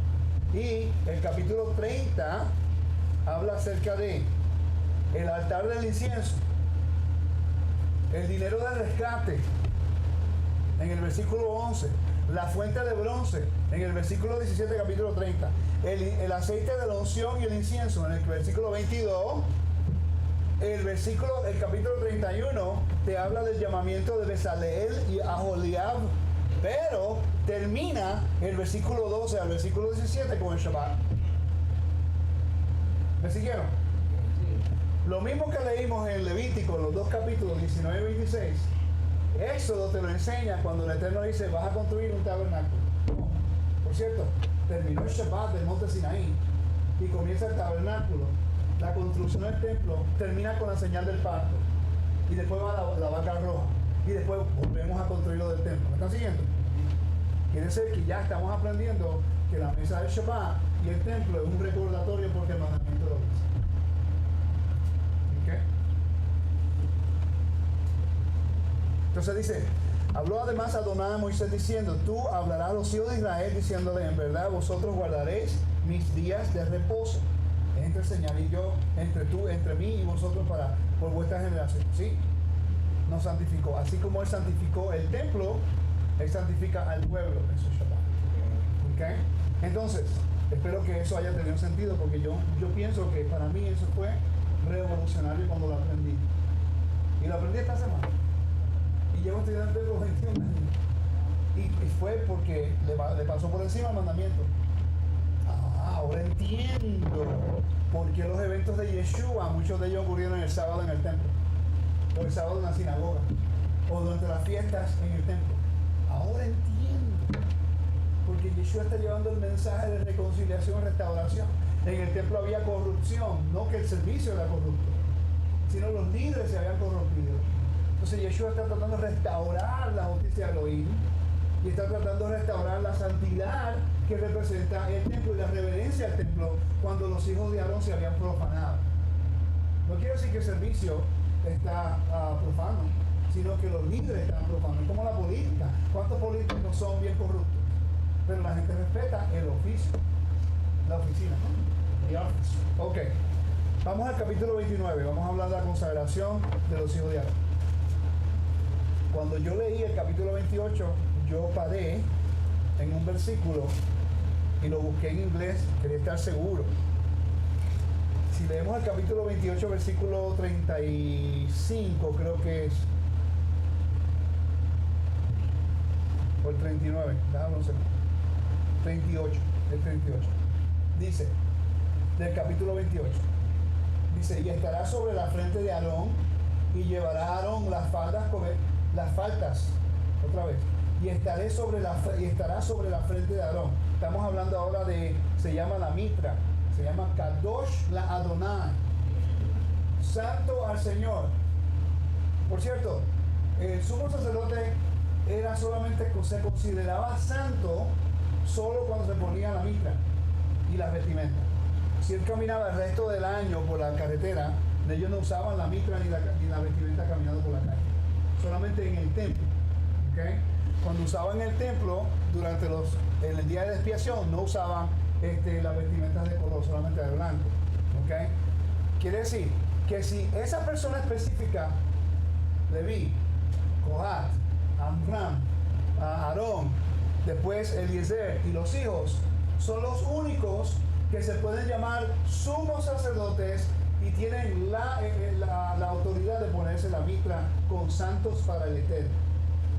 Speaker 1: Y el capítulo 30 habla acerca de el altar del incienso, el dinero del rescate, en el versículo 11, la fuente de bronce, en el versículo 17, capítulo 30, el aceite de la unción y el incienso, en el versículo 22, el capítulo 31 te habla del llamamiento de Bezaleel y Aholiab, pero termina el versículo 12 al versículo 17 con el Shabbat. ¿Me siguieron? Lo mismo que leímos en Levítico, en los dos capítulos 19 y 26, Éxodo te lo enseña cuando el Eterno dice, vas a construir un tabernáculo. Por cierto, terminó el Shabbat del monte Sinaí y comienza el tabernáculo. La construcción del templo termina con la señal del pacto y después va la vaca roja y después volvemos a construir lo del templo. ¿Me están siguiendo? Quiere decir que ya estamos aprendiendo que la mesa del Shabbat y el templo es un recordatorio porque el mandamiento lo dice. ¿Okay? Entonces dice, habló además Adonai a Moisés diciendo, tú hablarás a los hijos de Israel diciéndole, en verdad vosotros guardaréis mis días de reposo. Entre el Señor y yo, entre mí y vosotros por vuestra generación. ¿Sí? Nos santificó. Así como Él santificó el templo, Él santifica al pueblo en su Shabbat. ¿Okay? Entonces, espero que eso haya tenido sentido, porque yo pienso que para mí eso fue revolucionario cuando lo aprendí. Y lo aprendí esta semana. Y llevo estudiando por 21 años. Y fue porque le pasó por encima el mandamiento. Ahora entiendo por qué los eventos de Yeshua, muchos de ellos ocurrieron el sábado en el templo, o el sábado en la sinagoga, o durante las fiestas en el templo. Ahora entiendo, porque Yeshua está llevando el mensaje de reconciliación y restauración. En el templo había corrupción, no que el servicio era corrupto, sino los líderes se habían corrompido. Entonces Yeshua está tratando de restaurar la justicia de Elohim y está tratando de restaurar la santidad que representa el templo y la reverencia al templo cuando los hijos de Aarón se habían profanado. No quiere decir que el servicio está profano, sino que los líderes están profanos. Es como la política. ¿Cuántos políticos no son bien corruptos? Pero la gente respeta el oficio, la oficina, ¿no? The office. Ok. Vamos al capítulo 29. Vamos a hablar de la consagración de los hijos de Aarón. Cuando yo leí el capítulo 28, yo paré en un versículo y lo busqué en inglés, quería estar seguro. Si leemos el capítulo 28, versículo 35, creo que es, o el 39, déjame un segundo, 38, el 38, dice, del capítulo 28, dice, y estará sobre la frente de Aarón, y llevará a Aarón las faltas, otra vez, y estará sobre la frente de Aarón. Estamos hablando ahora se llama la mitra, se llama Kadosh la Adonai, santo al Señor. Por cierto, el sumo sacerdote se consideraba santo solo cuando se ponía la mitra y las vestimentas. Si él caminaba el resto del año por la carretera, ellos no usaban la mitra ni la vestimenta caminando por la calle, solamente en el templo. ¿Okay? Cuando usaban el templo, en el día de expiación, no usaban las vestimentas de color, solamente de blanco. ¿Okay? Quiere decir que si esa persona específica, Leví, Cohat, Amram, Aarón, después Eliezer y los hijos, son los únicos que se pueden llamar sumos sacerdotes y tienen la autoridad de ponerse la mitra con santos para el Eterno.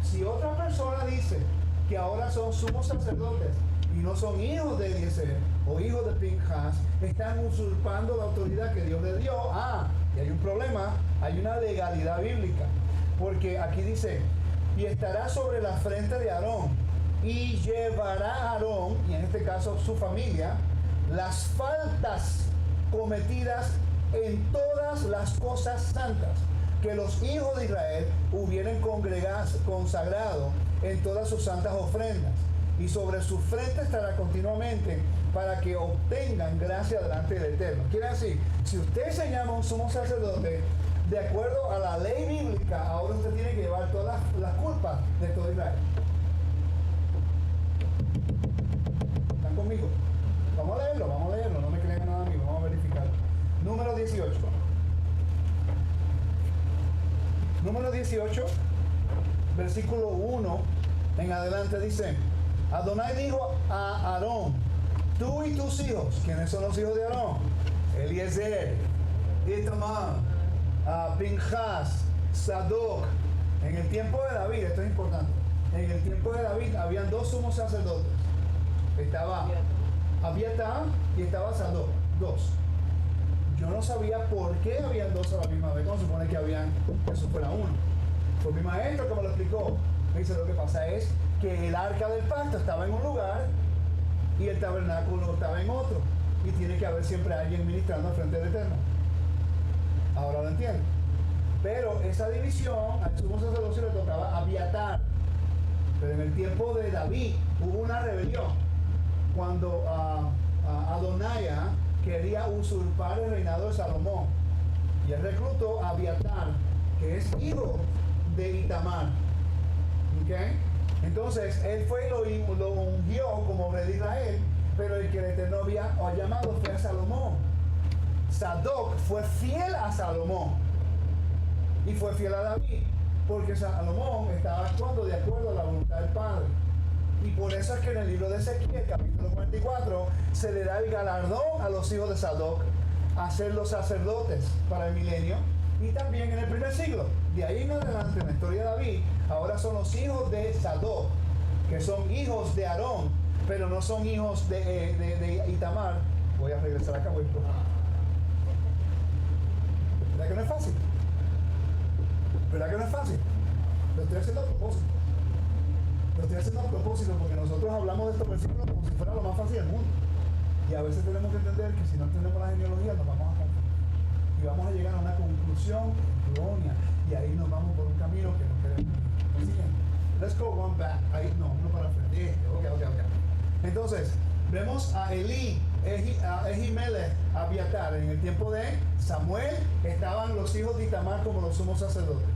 Speaker 1: Si otra persona dice que ahora son sumos sacerdotes y no son hijos de Eliezer o hijos de Pinchas, están usurpando la autoridad que Dios le dio. Y hay un problema, hay una legalidad bíblica, porque aquí dice, y estará sobre la frente de Aarón, y llevará a Aarón, y en este caso su familia, las faltas cometidas en todas las cosas santas que los hijos de Israel hubieran consagrado en todas sus santas ofrendas, y sobre su frente estará continuamente para que obtengan gracia delante del Eterno. Quiere decir, si usted se llama un sumo sacerdote, de acuerdo a la ley bíblica, ahora usted tiene que llevar todas las culpas de todo Israel. ¿Están conmigo? Vamos a leerlo, no me crean nada a mí, vamos a verificarlo. Número 18. Número 18, versículo 1 en adelante dice, Adonai dijo a Aarón, tú y tus hijos, ¿quiénes son los hijos de Aarón? Eliezer, Itamar, Pinchas, Sadoc. En el tiempo de David, esto es importante, en el tiempo de David habían dos sumos sacerdotes. Estaba Abiatar y estaba Sadoc, dos. Yo no sabía por qué habían dos a la misma vez, cuando se supone que eso fuera uno. Fue mi maestro que me lo explicó. Me dice, lo que pasa es que el arca del pacto estaba en un lugar y el tabernáculo estaba en otro. Y tiene que haber siempre alguien ministrando al frente del Eterno. Ahora lo entiendo. Pero esa división, al sumo sacerdocio le tocaba Abiatar. Pero en el tiempo de David hubo una rebelión. Cuando Adonai quería usurpar el reinado de Salomón. Y él reclutó a Abiatar, que es hijo de Itamar. ¿Okay? Entonces, él fue y lo ungió como rey de Israel, pero el que el Eterno había llamado fue a Salomón. Sadoc fue fiel a Salomón y fue fiel a David, porque Salomón estaba actuando de acuerdo a la voluntad del Padre. Y por eso es que en el libro de Ezequiel, capítulo 44, se le da el galardón a los hijos de Sadoc a ser los sacerdotes para el milenio, y también en el primer siglo. De ahí en adelante, en la historia de David, ahora son los hijos de Sadoc, que son hijos de Aarón, pero no son hijos de Itamar. Voy a regresar acá, voy ¿verdad que no es fácil? ¿Verdad que no es fácil? Lo estoy haciendo a propósito. Lo estoy haciendo a propósito porque nosotros hablamos de estos versículos como si fuera lo más fácil del mundo. Y a veces tenemos que entender que si no entendemos la genealogía nos vamos a confundir. Y vamos a llegar a una conclusión errónea. Y ahí nos vamos por un camino que no queremos. Siguiente. Let's go one back. Ahí no para frente. Ok. Entonces, vemos a Elí, a Ejimelech, a Abiatar. En el tiempo de Samuel estaban los hijos de Itamar como los sumos sacerdotes.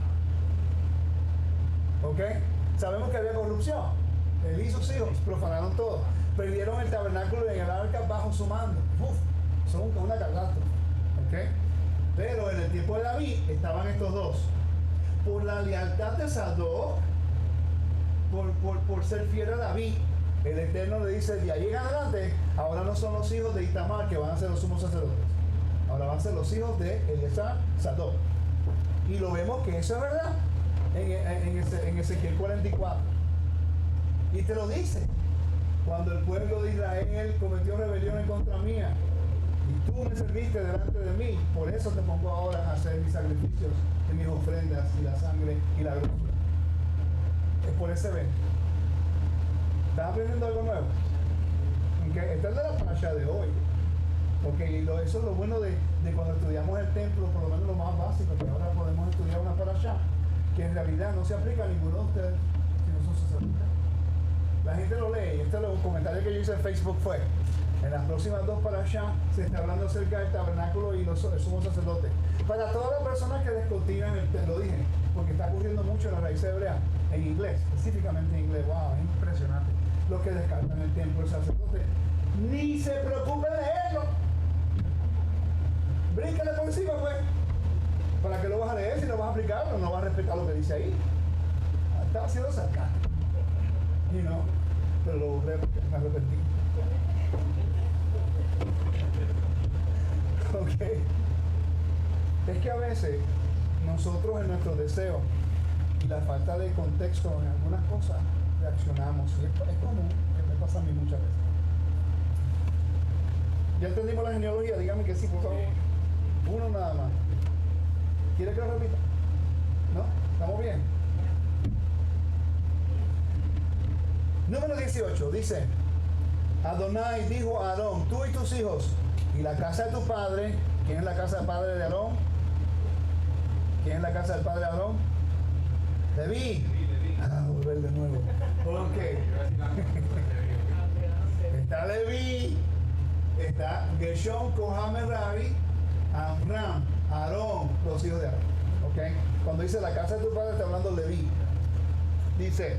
Speaker 1: ¿Ok? Sabemos que había corrupción. Elí y sus hijos profanaron todo. Perdieron el tabernáculo y el arca bajo su mando. Son una catástrofe. ¿Ok? Pero en el tiempo de David estaban estos dos. Por la lealtad de Sadoc, por ser fiel a David, el Eterno le dice, de ahí en adelante, ahora no son los hijos de Itamar que van a ser los sumos sacerdotes. Ahora van a ser los hijos de Eleazar, Sadoc. Y lo vemos que eso es verdad en Ezequiel 44. Y te lo dice. Cuando el pueblo de Israel cometió rebelión en contra mía, y tú me serviste delante de mí, por eso te pongo ahora a hacer mis sacrificios y mis ofrendas y la sangre y la grosura. Es por ese evento. ¿Estás aprendiendo algo nuevo? Okay. Esta es de la parasha de hoy. Okay. Eso es lo bueno de cuando estudiamos el templo, por lo menos lo más básico, que ahora podemos estudiar una parasha, que en realidad no se aplica a ninguno de ustedes si no son sacerdotes. La gente lo lee, y este es el comentario que yo hice en Facebook fue, en las próximas dos parashas se está hablando acerca del tabernáculo y el sumo sacerdote. Para todas las personas que descontinuan lo dije, porque está ocurriendo mucho en la raíz hebrea, en inglés, específicamente en inglés, wow, es impresionante. Los que descartan el templo del sacerdote, ni se preocupen de leerlo. Bríncale por encima, pues. ¿Para qué lo vas a leer si no vas a aplicarlo? No vas a respetar lo que dice ahí. Estaba haciendo sarcástico. Y no, pero me arrepentí. Ok. Es que a veces nosotros en nuestros deseos y la falta de contexto en algunas cosas reaccionamos. Y esto es común, que me pasa a mí muchas veces. ¿Ya entendimos la genealogía? Dígame que sí, por favor. Uno nada más. ¿Quiere que lo repita? ¿No? ¿Estamos bien? Número 18, dice, Adonai dijo a Aarón, tú y tus hijos, y la casa de tu padre. ¿Quién es la casa del padre de Aarón? ¿Quién es la casa del padre de Aarón? Leví. Volver de nuevo. Ok. Está Leví, está Gershon, Kohath, Merari, Amram, Aarón, los hijos de Aarón. Ok. Cuando dice la casa de tu padre, está hablando Leví. Dice,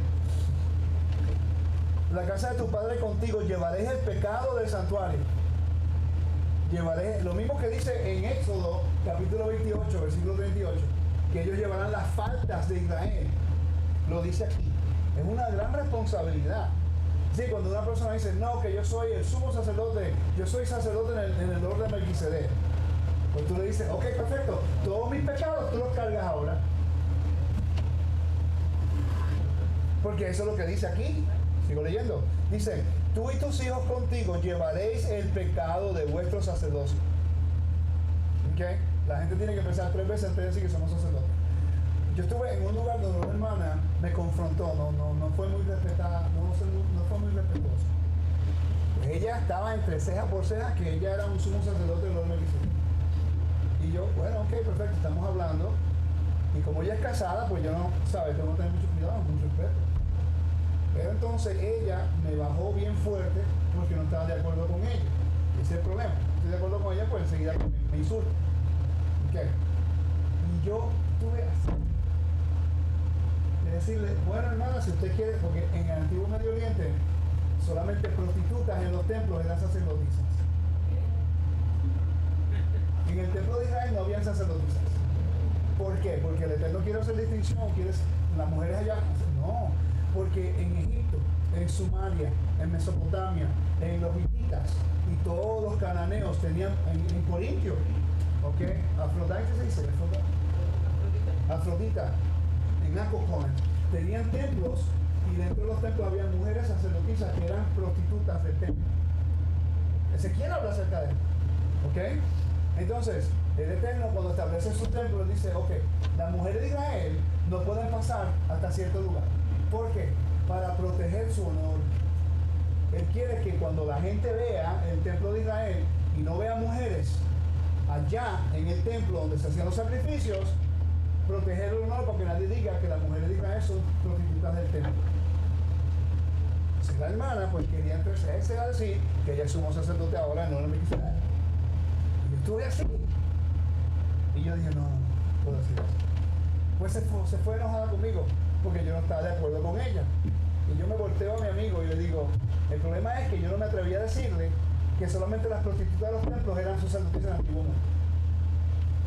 Speaker 1: la casa de tu padre contigo, llevaréis el pecado del santuario. Llevaré, lo mismo que dice en Éxodo, capítulo 28, versículo 38, que ellos llevarán las faltas de Israel. Lo dice aquí. Es una gran responsabilidad. Sí, cuando una persona dice, no, que yo soy el sumo sacerdote, yo soy sacerdote en el orden de Melquisedec. Pues tú le dices, ok, perfecto, todos mis pecados tú los cargas ahora. Porque eso es lo que dice aquí. Sigo leyendo. Dice, tú y tus hijos contigo llevaréis el pecado de vuestro sacerdocio. ¿Ok? La gente tiene que pensar 3 veces antes de decir que somos sacerdotes. Yo estuve en un lugar donde una hermana me confrontó, no fue muy respetada, no fue muy respetuosa. Ella estaba entre ceja por ceja que ella era un sumo sacerdote del orden de Melquisedec. Y yo, bueno, ok, perfecto, estamos hablando. Y como ella es casada, pues yo no, ¿sabes? Tengo que tener mucho cuidado, mucho respeto. Pero entonces ella me bajó bien fuerte porque no estaba de acuerdo con ella. Ese es el problema. Estoy de acuerdo con ella, pues enseguida me insulta. Okay. Y yo tuve así. De decirle, bueno hermana, si usted quiere, porque en el antiguo Medio Oriente solamente prostitutas en los templos eran sacerdotisas. En el templo de Israel no habían sacerdotisas. ¿Por qué? Porque el Eterno quiere hacer distinción, las mujeres allá. No. Porque en Egipto, en Sumaria, en Mesopotamia, en los hititas y todos los cananeos tenían, en Corintio, ¿ok? Afrodita se dice, Afrodita, en Acocón, tenían templos y dentro de los templos había mujeres sacerdotisas que eran prostitutas del templo. Ezequiel habla acerca de esto, ¿ok? Entonces, el Eterno cuando establece su templo dice, ok, las mujeres de Israel no pueden pasar hasta cierto lugar. ¿Por qué? Para proteger su honor. Él quiere que cuando la gente vea el templo de Israel y no vea mujeres allá en el templo donde se hacían los sacrificios, proteger el honor para que nadie diga que las mujeres de Israel son prostitutas del templo. Si la hermana pues quería entregarse a decir que ella es sumo sacerdote ahora, no me quisiera. Y yo estuve así. Y yo dije, no puedo decir eso. Pues se fue enojada conmigo porque yo no estaba de acuerdo con ella. Y yo me volteo a mi amigo y le digo, el problema es que yo no me atreví a decirle que solamente las prostitutas de los templos eran sacerdotes en el Antiguo Mundo.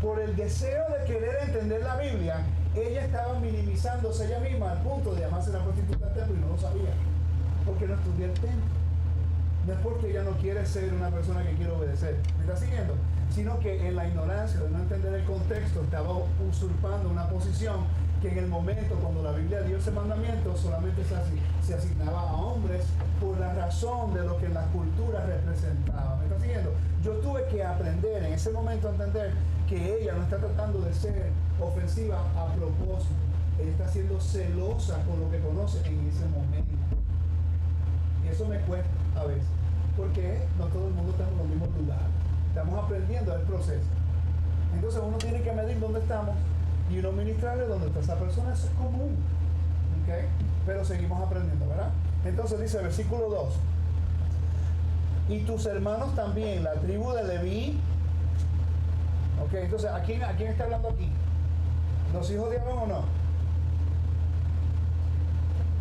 Speaker 1: Por el deseo de querer entender la Biblia, ella estaba minimizándose ella misma al punto de llamarse la prostituta del templo y no lo sabía. Porque no estudia el templo. No es porque ella no quiere ser una persona que quiere obedecer. ¿Me está siguiendo? Sino que en la ignorancia de no entender el contexto estaba usurpando una posición que en el momento cuando la Biblia dio ese mandamiento solamente se asignaba a hombres por la razón de lo que en las culturas representaba. ¿Me está siguiendo? Yo tuve que aprender en ese momento a entender que ella no está tratando de ser ofensiva a propósito. Ella está siendo celosa con lo que conoce en ese momento. Y eso me cuesta a veces, porque no todo el mundo está en los mismos lugares. Estamos aprendiendo el proceso. Entonces uno tiene que medir dónde estamos y uno ministrarle dónde está esa persona. Eso es común. ¿Okay? Pero seguimos aprendiendo, ¿verdad? Entonces dice el versículo 2. Y tus hermanos también, la tribu de Leví. Ok, entonces, ¿a quién está hablando aquí? ¿Los hijos de Aarón o no?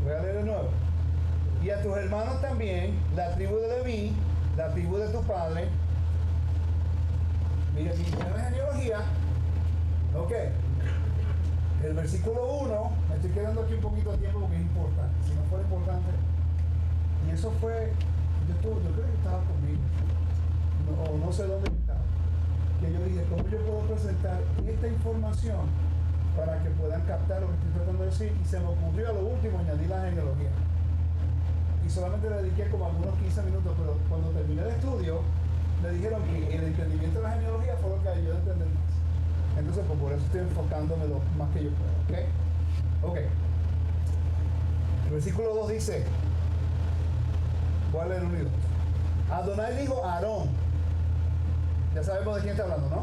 Speaker 1: Voy a leer de nuevo. Y a tus hermanos también, la tribu de Leví, la tribu de tu padre. Mira, si tienes genealogía, ok. El versículo 1, me estoy quedando aquí un poquito de tiempo porque es importante. Si no fuera importante, y eso fue, yo creo que estaba conmigo, o no sé dónde estaba, que yo dije, ¿cómo yo puedo presentar esta información para que puedan captar lo que estoy tratando de decir? Y se me ocurrió a lo último añadir la genealogía. Y solamente le dediqué como algunos 15 minutos, pero cuando terminé el estudio, me dijeron que el entendimiento de la genealogía fue lo que ayudó a entender más. Entonces, pues por eso estoy enfocándome lo más que yo puedo, ¿ok? Ok. El versículo 2 dice, voy a leer unido. Adonai dijo a Aarón, ya sabemos de quién está hablando, ¿no?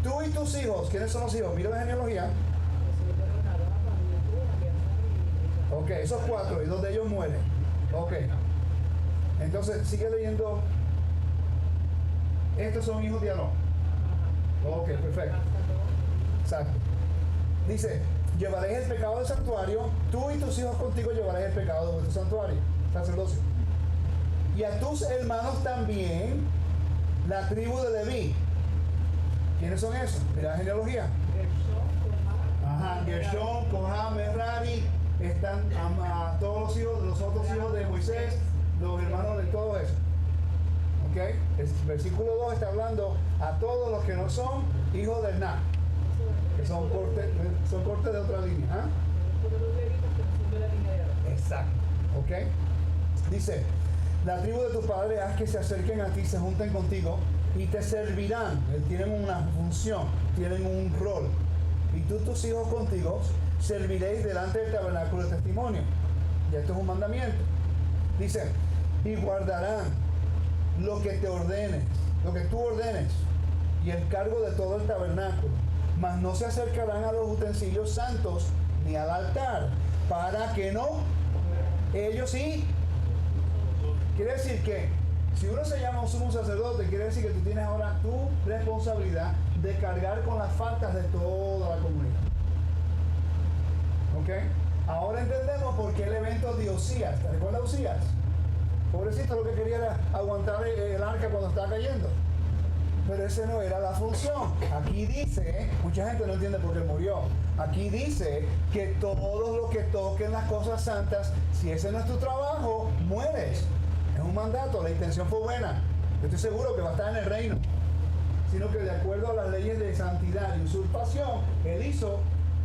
Speaker 1: Tú y tus hijos, ¿quiénes son los hijos? Mira la genealogía. Ok, esos 4, y 2 de ellos mueren. Ok. Entonces, sigue leyendo. Estos son hijos de Aarón. Ok, perfecto. Exacto. Dice, llevaréis el pecado del santuario, tú y tus hijos contigo llevaréis el pecado de vuestro santuario, sacerdocio. Y a tus hermanos también, la tribu de Leví. ¿Quiénes son esos? Mira la genealogía. Gershón, Koham, Merari. Están todos los hijos, los otros hijos de Moisés, los hermanos de todo eso. ¿Ok? El versículo 2 está hablando a todos los que no son hijos de Na, que son cortes de otra línea. ¿Ah? Exacto. ¿Ok? Dice, la tribu de tus padres haz que se acerquen a ti, se junten contigo y te servirán. Tienen una función, tienen un rol. Y tú, tus hijos contigo, serviréis delante del tabernáculo de testimonio. Y esto es un mandamiento. Dice, y guardarán lo que te ordenes, lo que tú ordenes, y el cargo de todo el tabernáculo, mas no se acercarán a los utensilios santos ni al altar, para que no, ellos sí. Quiere decir que si uno se llama un sumo sacerdote, quiere decir que tú tienes ahora tu responsabilidad de cargar con las faltas de toda la comunidad. ¿Ok? Ahora entendemos por qué el evento de Osías. ¿Te recuerdas de Osías? Pobrecito, lo que quería era aguantar el arca cuando estaba cayendo. Pero esa no era la función. Aquí dice, mucha gente no entiende por qué murió. Aquí dice que todos los que toquen las cosas santas, si ese no es tu trabajo, mueres. Es un mandato, la intención fue buena. Yo estoy seguro que va a estar en el reino. Sino que de acuerdo a las leyes de santidad y usurpación, él hizo,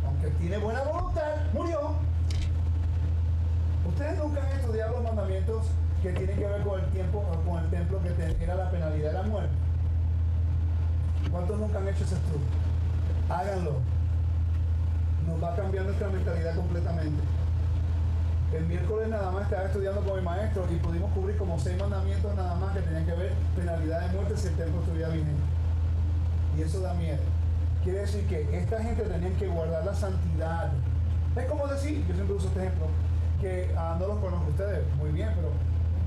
Speaker 1: aunque tiene buena voluntad, murió. Ustedes nunca han estudiado los mandamientos que tienen que ver con el tiempo, con el templo, que era la penalidad de la muerte. ¿Cuántos nunca han hecho ese estudio? Háganlo. Nos va a cambiar nuestra mentalidad completamente. El miércoles nada más estaba estudiando con mi maestro y pudimos cubrir como 6 mandamientos nada más que tenían que ver penalidad de muerte si el templo estuviera vigente. Y eso da miedo. Quiere decir que esta gente tenía que guardar la santidad. Es como decir, yo siempre uso este ejemplo, que no los conozco ustedes muy bien, pero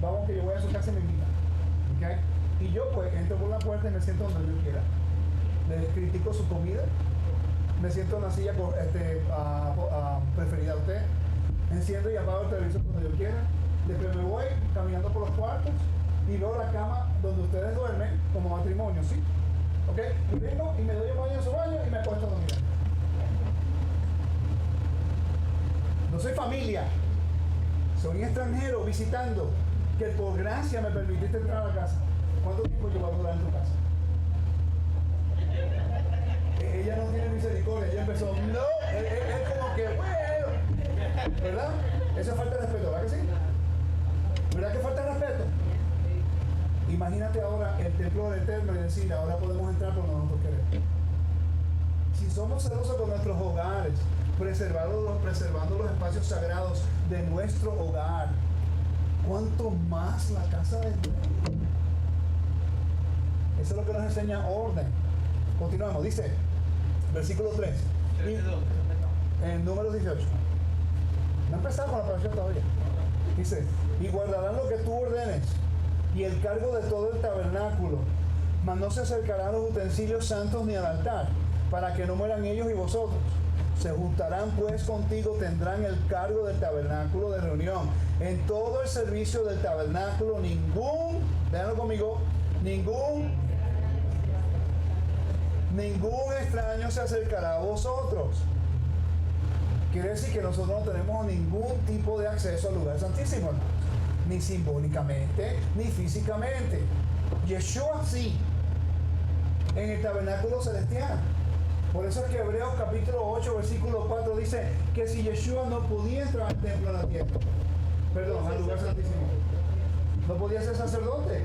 Speaker 1: vamos que yo voy a su casa y me invitan. ¿Okay? Y yo pues entro por la puerta y me siento donde yo quiera. Le critico su comida, me siento en la silla preferida a usted, enciendo y apago el televisor cuando yo quiera, después me voy caminando por los cuartos y veo la cama donde ustedes duermen como matrimonio, ¿sí? ¿Ok? Y vengo y me doy un baño en su baño y me acuesto a dormir. No soy familia, soy extranjero visitando, que por gracia me permitiste entrar a la casa. ¿Cuánto tiempo yo voy a durar en tu casa? Ella no tiene misericordia, ella empezó, no, es como que, bueno, ¿verdad? Eso es falta de respeto, ¿verdad que sí? ¿Verdad que falta de respeto? Imagínate ahora el templo del Eterno y decir, ahora podemos entrar por donde nosotros queremos. Si somos celosos con nuestros hogares, preservando los espacios sagrados de nuestro hogar, ¿cuánto más la casa de Dios? Eso es lo que nos enseña orden. Continuamos, dice, versículo 3. En Números 18. No empezamos con la palabra todavía. Dice, y guardarán lo que tú ordenes y el cargo de todo el tabernáculo, mas no se acercarán a los utensilios santos ni al altar, para que no mueran ellos y vosotros. Se juntarán pues contigo, tendrán el cargo del tabernáculo de reunión. En todo el servicio del tabernáculo, véanlo conmigo, ningún extraño se acercará a vosotros. Quiere decir que nosotros no tenemos ningún tipo de acceso al lugar santísimo, hermanos. Ni simbólicamente, ni físicamente. Yeshua sí, en el tabernáculo celestial. Por eso es que Hebreos capítulo 8, versículo 4 dice que si Yeshua no podía entrar al templo en la tierra, al lugar santísimo, no podía ser sacerdote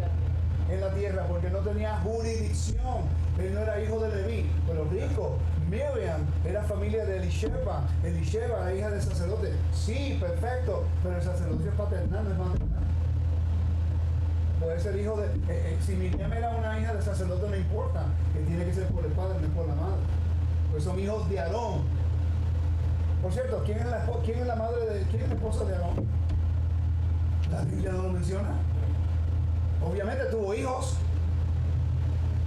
Speaker 1: en la tierra porque no tenía jurisdicción. Él no era hijo de Leví, pero rico. Miriam era familia de Elisheba. Elisheba era hija del sacerdote. Sí, perfecto, pero el sacerdocio es paternal, no es maternal. Puede ser hijo de... si Miriam era una hija del sacerdote, no importa, que tiene que ser por el padre, no por la madre. Pues son hijos de Aarón. Por cierto, ¿quién es la esposa de Aarón? La Biblia no lo menciona. Obviamente tuvo hijos,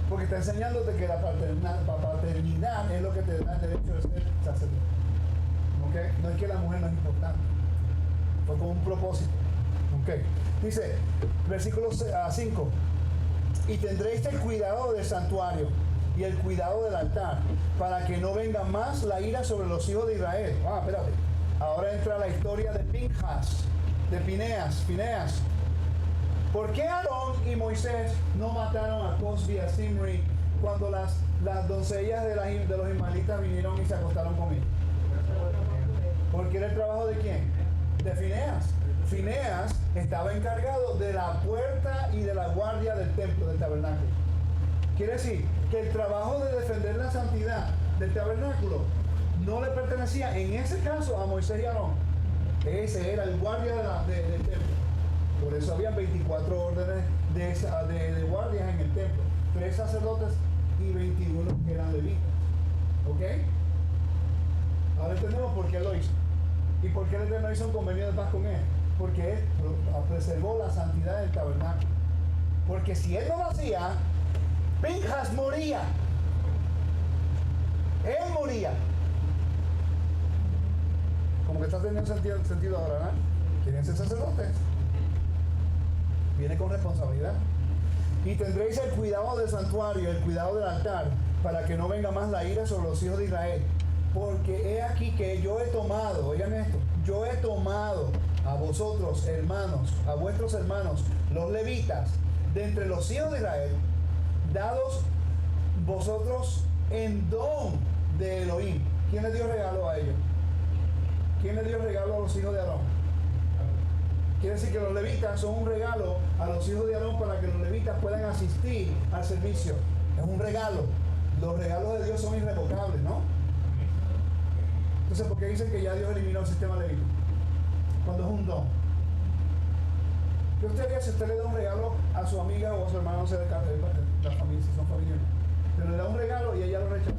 Speaker 1: porque está enseñándote que la paternidad es lo que te da el derecho de ser sacerdote. ¿Okay? No es que la mujer no es importante, fue con un propósito. ¿Okay? Dice, versículo 5, y tendréis el cuidado del santuario y el cuidado del altar, para que no venga más la ira sobre los hijos de Israel. Espérate. Ahora entra la historia de Fineas. ¿Por qué Aarón y Moisés no mataron a Cosbi y a Zimri cuando las doncellas de los ismaelitas vinieron y se acostaron con ellos? Porque era el trabajo de ¿quién? De Fineas. Fineas estaba encargado de la puerta y de la guardia del templo, del tabernáculo. Quiere decir que el trabajo de defender la santidad del tabernáculo no le pertenecía en ese caso a Moisés y Aarón. Ese era el guardia del templo. Por eso había 24 órdenes de guardias en el templo. 3 sacerdotes y 21 que eran levitas. ¿Ok? Ahora entendemos por qué lo hizo. ¿Y por qué el Eterno hizo un convenio de paz con él? Porque él preservó la santidad del tabernáculo. Porque si él no lo hacía, Pinhas moría. Él moría. Como que está teniendo sentido ahora, ¿no? ¿Quieren ser sacerdotes? Viene con responsabilidad. Y tendréis el cuidado del santuario, el cuidado del altar, para que no venga más la ira sobre los hijos de Israel. Porque he aquí que yo he tomado, oigan esto, yo he tomado a vosotros, hermanos, a vuestros hermanos, los levitas, de entre los hijos de Israel, dados vosotros en don de Elohim. ¿Quién le dio regalo a ellos? ¿Quién le dio regalo a los hijos de Aarón? Quiere decir que los levitas son un regalo a los hijos de Aarón para que los levitas puedan asistir al servicio. Es un regalo. Los regalos de Dios son irrevocables, ¿no? Entonces, ¿por qué dicen que ya Dios eliminó el sistema levita? cuando es un don? ¿Qué usted haría si usted le da un regalo a su amiga o a su hermano, no sé, de la familia, si son familiares? Pero le da un regalo y ella lo rechaza.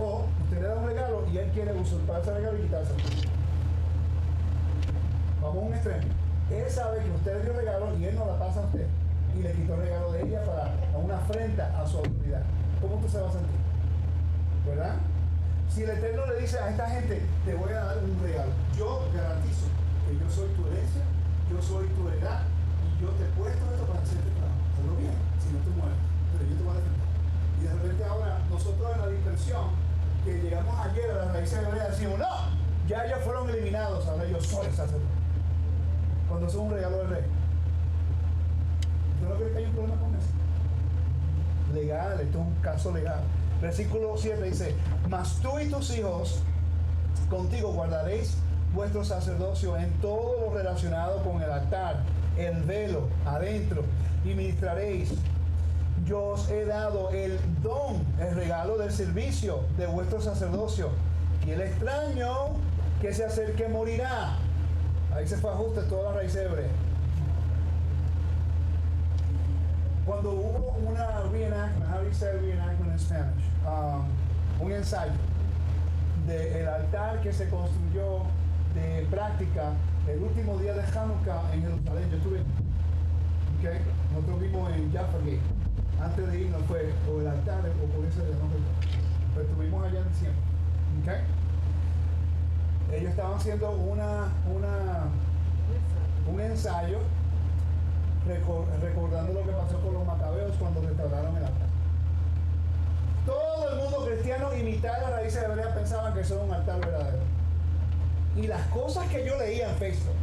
Speaker 1: O usted le da un regalo y él quiere usurpar ese regalo y quitárselo. Vamos a un extremo. Él sabe que usted le dio regalo y él no la pasa a usted. Y le quitó el regalo de ella para una afrenta a su autoridad. ¿Cómo usted se va a sentir? ¿Verdad? Si el Eterno le dice a esta gente, te voy a dar un regalo, yo garantizo que yo soy tu herencia, yo soy tu heredad, y yo te he puesto esto para hacerte trabajo. Hazlo bien, si no te mueres, pero yo te voy a defender. Y de repente ahora, nosotros en la dispersión, que llegamos ayer a las raíces de Hebrea, decimos, no, ya ellos fueron eliminados, ahora yo soy sacerdote. Cuando eso es un regalo del rey. ¿Usted no cree que hay un problema con eso? Legal, esto es un caso legal. Versículo 7 dice, mas tú y tus hijos contigo guardaréis vuestro sacerdocio en todo lo relacionado con el altar, el velo, adentro, y ministraréis. Yo os he dado el don, el regalo del servicio de vuestro sacerdocio, y el extraño que se acerque morirá. Ahí se fue ajuste toda la raíz hebrea. Cuando hubo una reenactment, how do you say reenactment in Spanish? Un ensayo del altar que se construyó de práctica el último día de Hanukkah en Jerusalén. Yo estuve, okay. Nosotros vimos en Jaffa Gate. Antes de irnos fue o el altar o por ese día, no recuerdo. Pero estuvimos allá en diciembre. Okay. Ellos estaban haciendo un ensayo recordando lo que pasó con los macabeos cuando restauraron el altar. Todo el mundo cristiano y mitad de las raíces hebreas pensaban que eso era un altar verdadero. Y las cosas que yo leía en Facebook,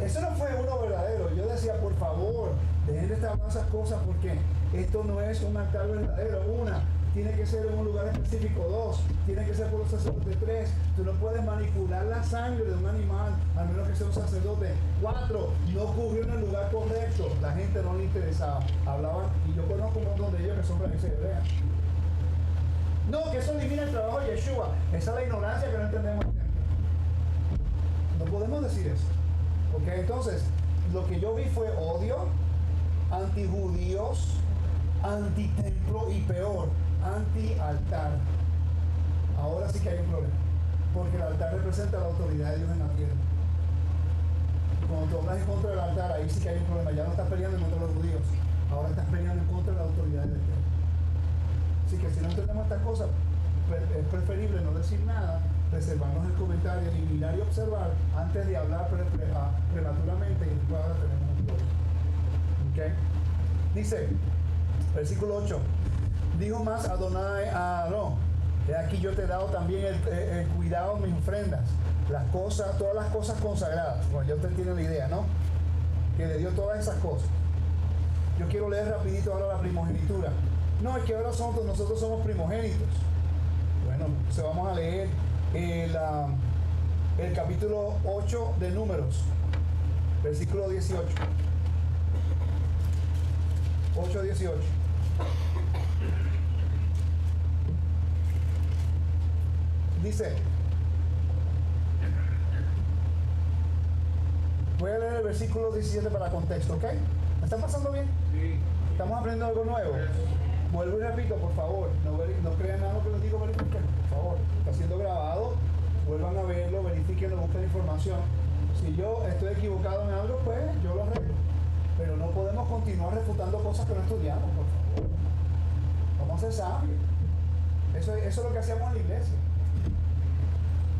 Speaker 1: eso no fue uno verdadero. Yo decía, por favor, dejen de estar hablando esas cosas porque esto no es un altar verdadero. Una, tiene que ser en un lugar específico. Dos, tiene que ser por los sacerdotes. Tres, tú no puedes manipular la sangre de un animal a menos que sea un sacerdote. Cuatro, no ocurrió en el lugar correcto. La gente no le interesaba. Hablaban, y yo conozco un montón de ellos que son raíces hebreas. No, que eso elimina el trabajo de Yeshua. Esa es la ignorancia que no entendemos. No podemos decir eso. Ok, entonces, lo que yo vi fue odio, antijudíos, antitemplo y peor, anti-altar. Ahora sí que hay un problema, porque el altar representa la autoridad de Dios en la tierra. Cuando tú hablas en contra del altar, ahí sí que hay un problema. Ya no estás peleando en contra de los judíos, ahora estás peleando en contra de la autoridad de Dios. Así que si no entendemos estas cosas, es preferible no decir nada, reservarnos el comentario y mirar y observar antes de hablar prematuramente y después ahora tenemos un problema. ¿Okay? Dice, versículo 8, dijo más Adonai a Aarón, he aquí yo te he dado también el cuidado de mis ofrendas, todas las cosas consagradas. Bueno, ya usted tiene la idea, ¿no? Que le dio todas esas cosas. Yo quiero leer rapidito ahora la primogenitura. No, es que ahora nosotros somos primogénitos. Bueno, entonces vamos a leer el capítulo 8 de Números, versículo 18. 8:18. Dice, voy a leer el versículo 17 para contexto, ¿ok? ¿Me están pasando bien? Sí. ¿Estamos aprendiendo algo nuevo? Vuelvo y repito, por favor, no crean nada lo que les digo, verifiquen, por favor. Está siendo grabado, vuelvan a verlo, verifiquen, busquen información. Si yo estoy equivocado en algo, pues yo lo arreglo. Pero no podemos continuar refutando cosas que no estudiamos, por favor. Vamos a ser sabios. Eso es lo que hacíamos en la iglesia.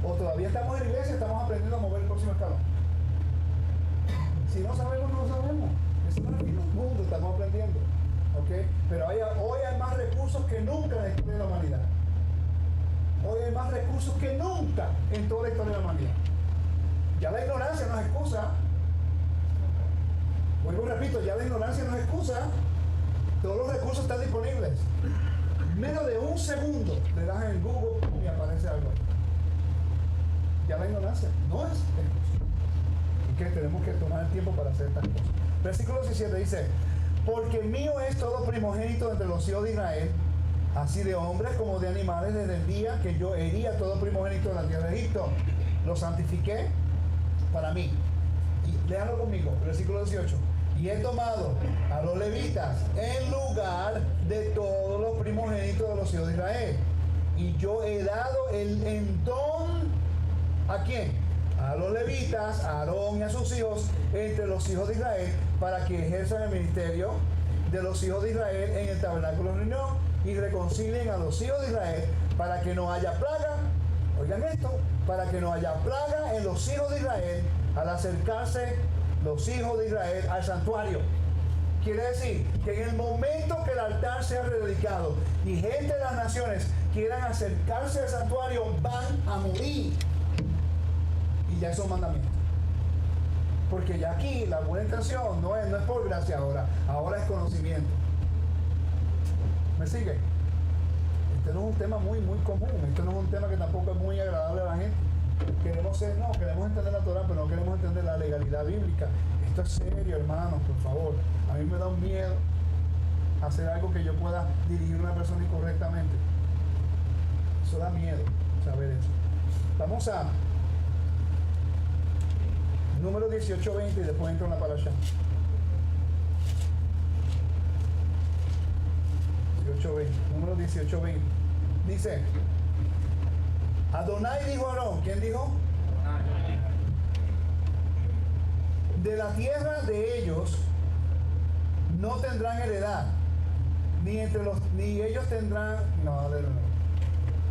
Speaker 1: O todavía estamos en la iglesia, estamos aprendiendo a mover el próximo escalón. Si no sabemos, no sabemos. Eso no es el fin del mundo, estamos aprendiendo. ¿Okay? Pero hoy hay más recursos que nunca en la historia de la humanidad. Hoy hay más recursos que nunca en toda la historia de la humanidad. Ya la ignorancia no es excusa. Vuelvo y repito, ya la ignorancia no es excusa. Todos los recursos están disponibles. Menos de un segundo le das en Google y aparece algo. Ya la ignorancia no es excusa. Y que tenemos que tomar el tiempo para hacer estas cosas. Versículo 17 dice, porque mío es todo primogénito entre los hijos de Israel, así de hombres como de animales, desde el día que yo hería todo primogénito de la tierra de Egipto. Lo santifiqué para mí. Y léanlo conmigo, versículo 18. Y he tomado a los levitas en lugar de todos los primogénitos de los hijos de Israel. Y yo he dado el entón, ¿a quién? A los levitas, a Aarón y a sus hijos, entre los hijos de Israel, para que ejerzan el ministerio de los hijos de Israel en el tabernáculo de reunión y reconcilien a los hijos de Israel, para que no haya plaga. Oigan esto, para que no haya plaga en los hijos de Israel al acercarse los hijos de Israel al santuario. Quiere decir que en el momento que el altar sea rededicado y gente de las naciones quieran acercarse al santuario, van a morir. Y ya es un mandamiento. Porque ya aquí la buena intención no es por gracia ahora es conocimiento. ¿Me sigue? Este no es un tema muy común, este no es un tema que tampoco es muy agradable a la gente. Queremos entender la Torah, pero no queremos entender la legalidad bíblica. Esto es serio, hermanos, por favor. A mí me da un miedo hacer algo que yo pueda dirigir a una persona incorrectamente. Eso da miedo, saber eso. Vamos a número 18-20 y después entro en la parasha. 18-20, número 18-20. Dice, Adonai dijo a Aarón, ¿quién dijo? De la tierra de ellos no tendrán heredad, ni ellos tendrán,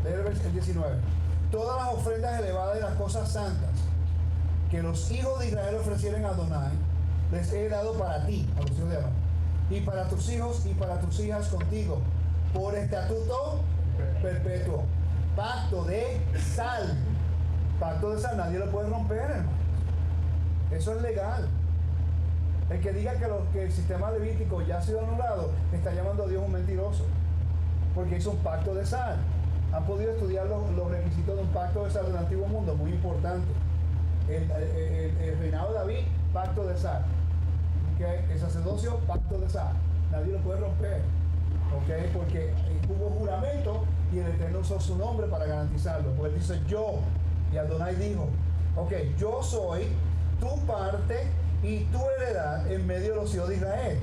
Speaker 1: el 19. Todas las ofrendas elevadas y las cosas santas que los hijos de Israel ofrecieron a Adonai, les he dado para ti, a los hijos de Aarón, y para tus hijos y para tus hijas contigo, por estatuto perpetuo. Pacto de sal. Pacto de sal, nadie lo puede romper, hermano. Eso es legal. El que diga que el sistema levítico ya ha sido anulado, está llamando a Dios un mentiroso. Porque hizo un pacto de sal. Han podido estudiar los requisitos de un pacto de sal del antiguo mundo, muy importante. El reinado de David, pacto de sal. ¿Okay? El sacerdocio, pacto de sal. Nadie lo puede romper. ¿Okay? Porque hubo juramento y el Eterno usó su nombre para garantizarlo. Porque él dice yo. Y Adonai dijo, yo soy tu parte y tu heredad en medio de los hijos de Israel.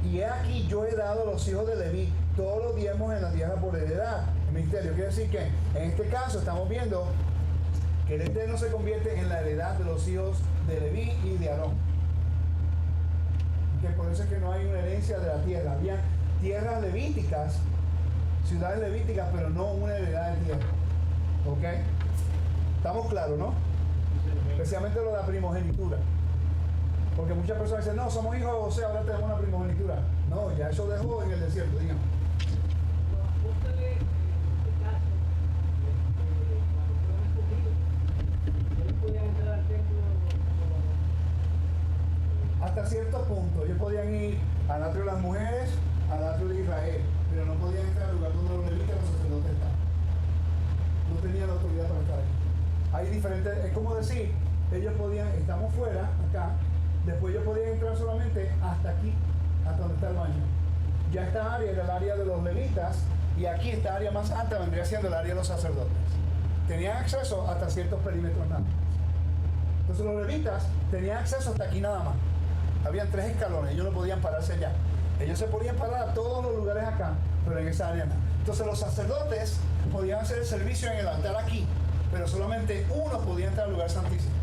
Speaker 1: Y he aquí yo he dado a los hijos de Leví todos los diezmos en la tierra por heredad. El ministerio quiere decir que en este caso estamos viendo que el Eterno se convierte en la heredad de los hijos de Leví y de Aarón. Que por eso es que no hay una herencia de la tierra. Había tierras levíticas, ciudades levíticas, pero no una heredad de tierra. ¿Ok? Estamos claros, ¿no? Especialmente lo de la primogenitura. Porque muchas personas dicen, no, somos hijos de José, ahora tenemos una primogenitura. No, ya eso dejó en el desierto, digamos.
Speaker 2: Los apóstoles, en este caso, cuando fueron escogidos, ellos podían entrar al templo
Speaker 1: hasta cierto punto. Ellos podían ir al atrio de las mujeres, al atrio de Israel, pero no podían entrar al lugar donde los levitas y los sacerdotes estaban. No tenían la autoridad para estar ahí. Hay diferentes, es como decir, ellos podían, estamos fuera, acá, después ellos podían entrar solamente hasta aquí, hasta donde está el baño. Ya esta área era el área de los levitas y aquí esta área más alta vendría siendo el área de los sacerdotes. Tenían acceso hasta ciertos perímetros nada más. Entonces los levitas tenían acceso hasta aquí nada más. Habían 3 escalones, ellos no podían pararse allá. Ellos se podían parar a todos los lugares acá, pero en esa área no. Entonces los sacerdotes podían hacer el servicio en el altar aquí, pero solamente uno podía entrar al lugar santísimo.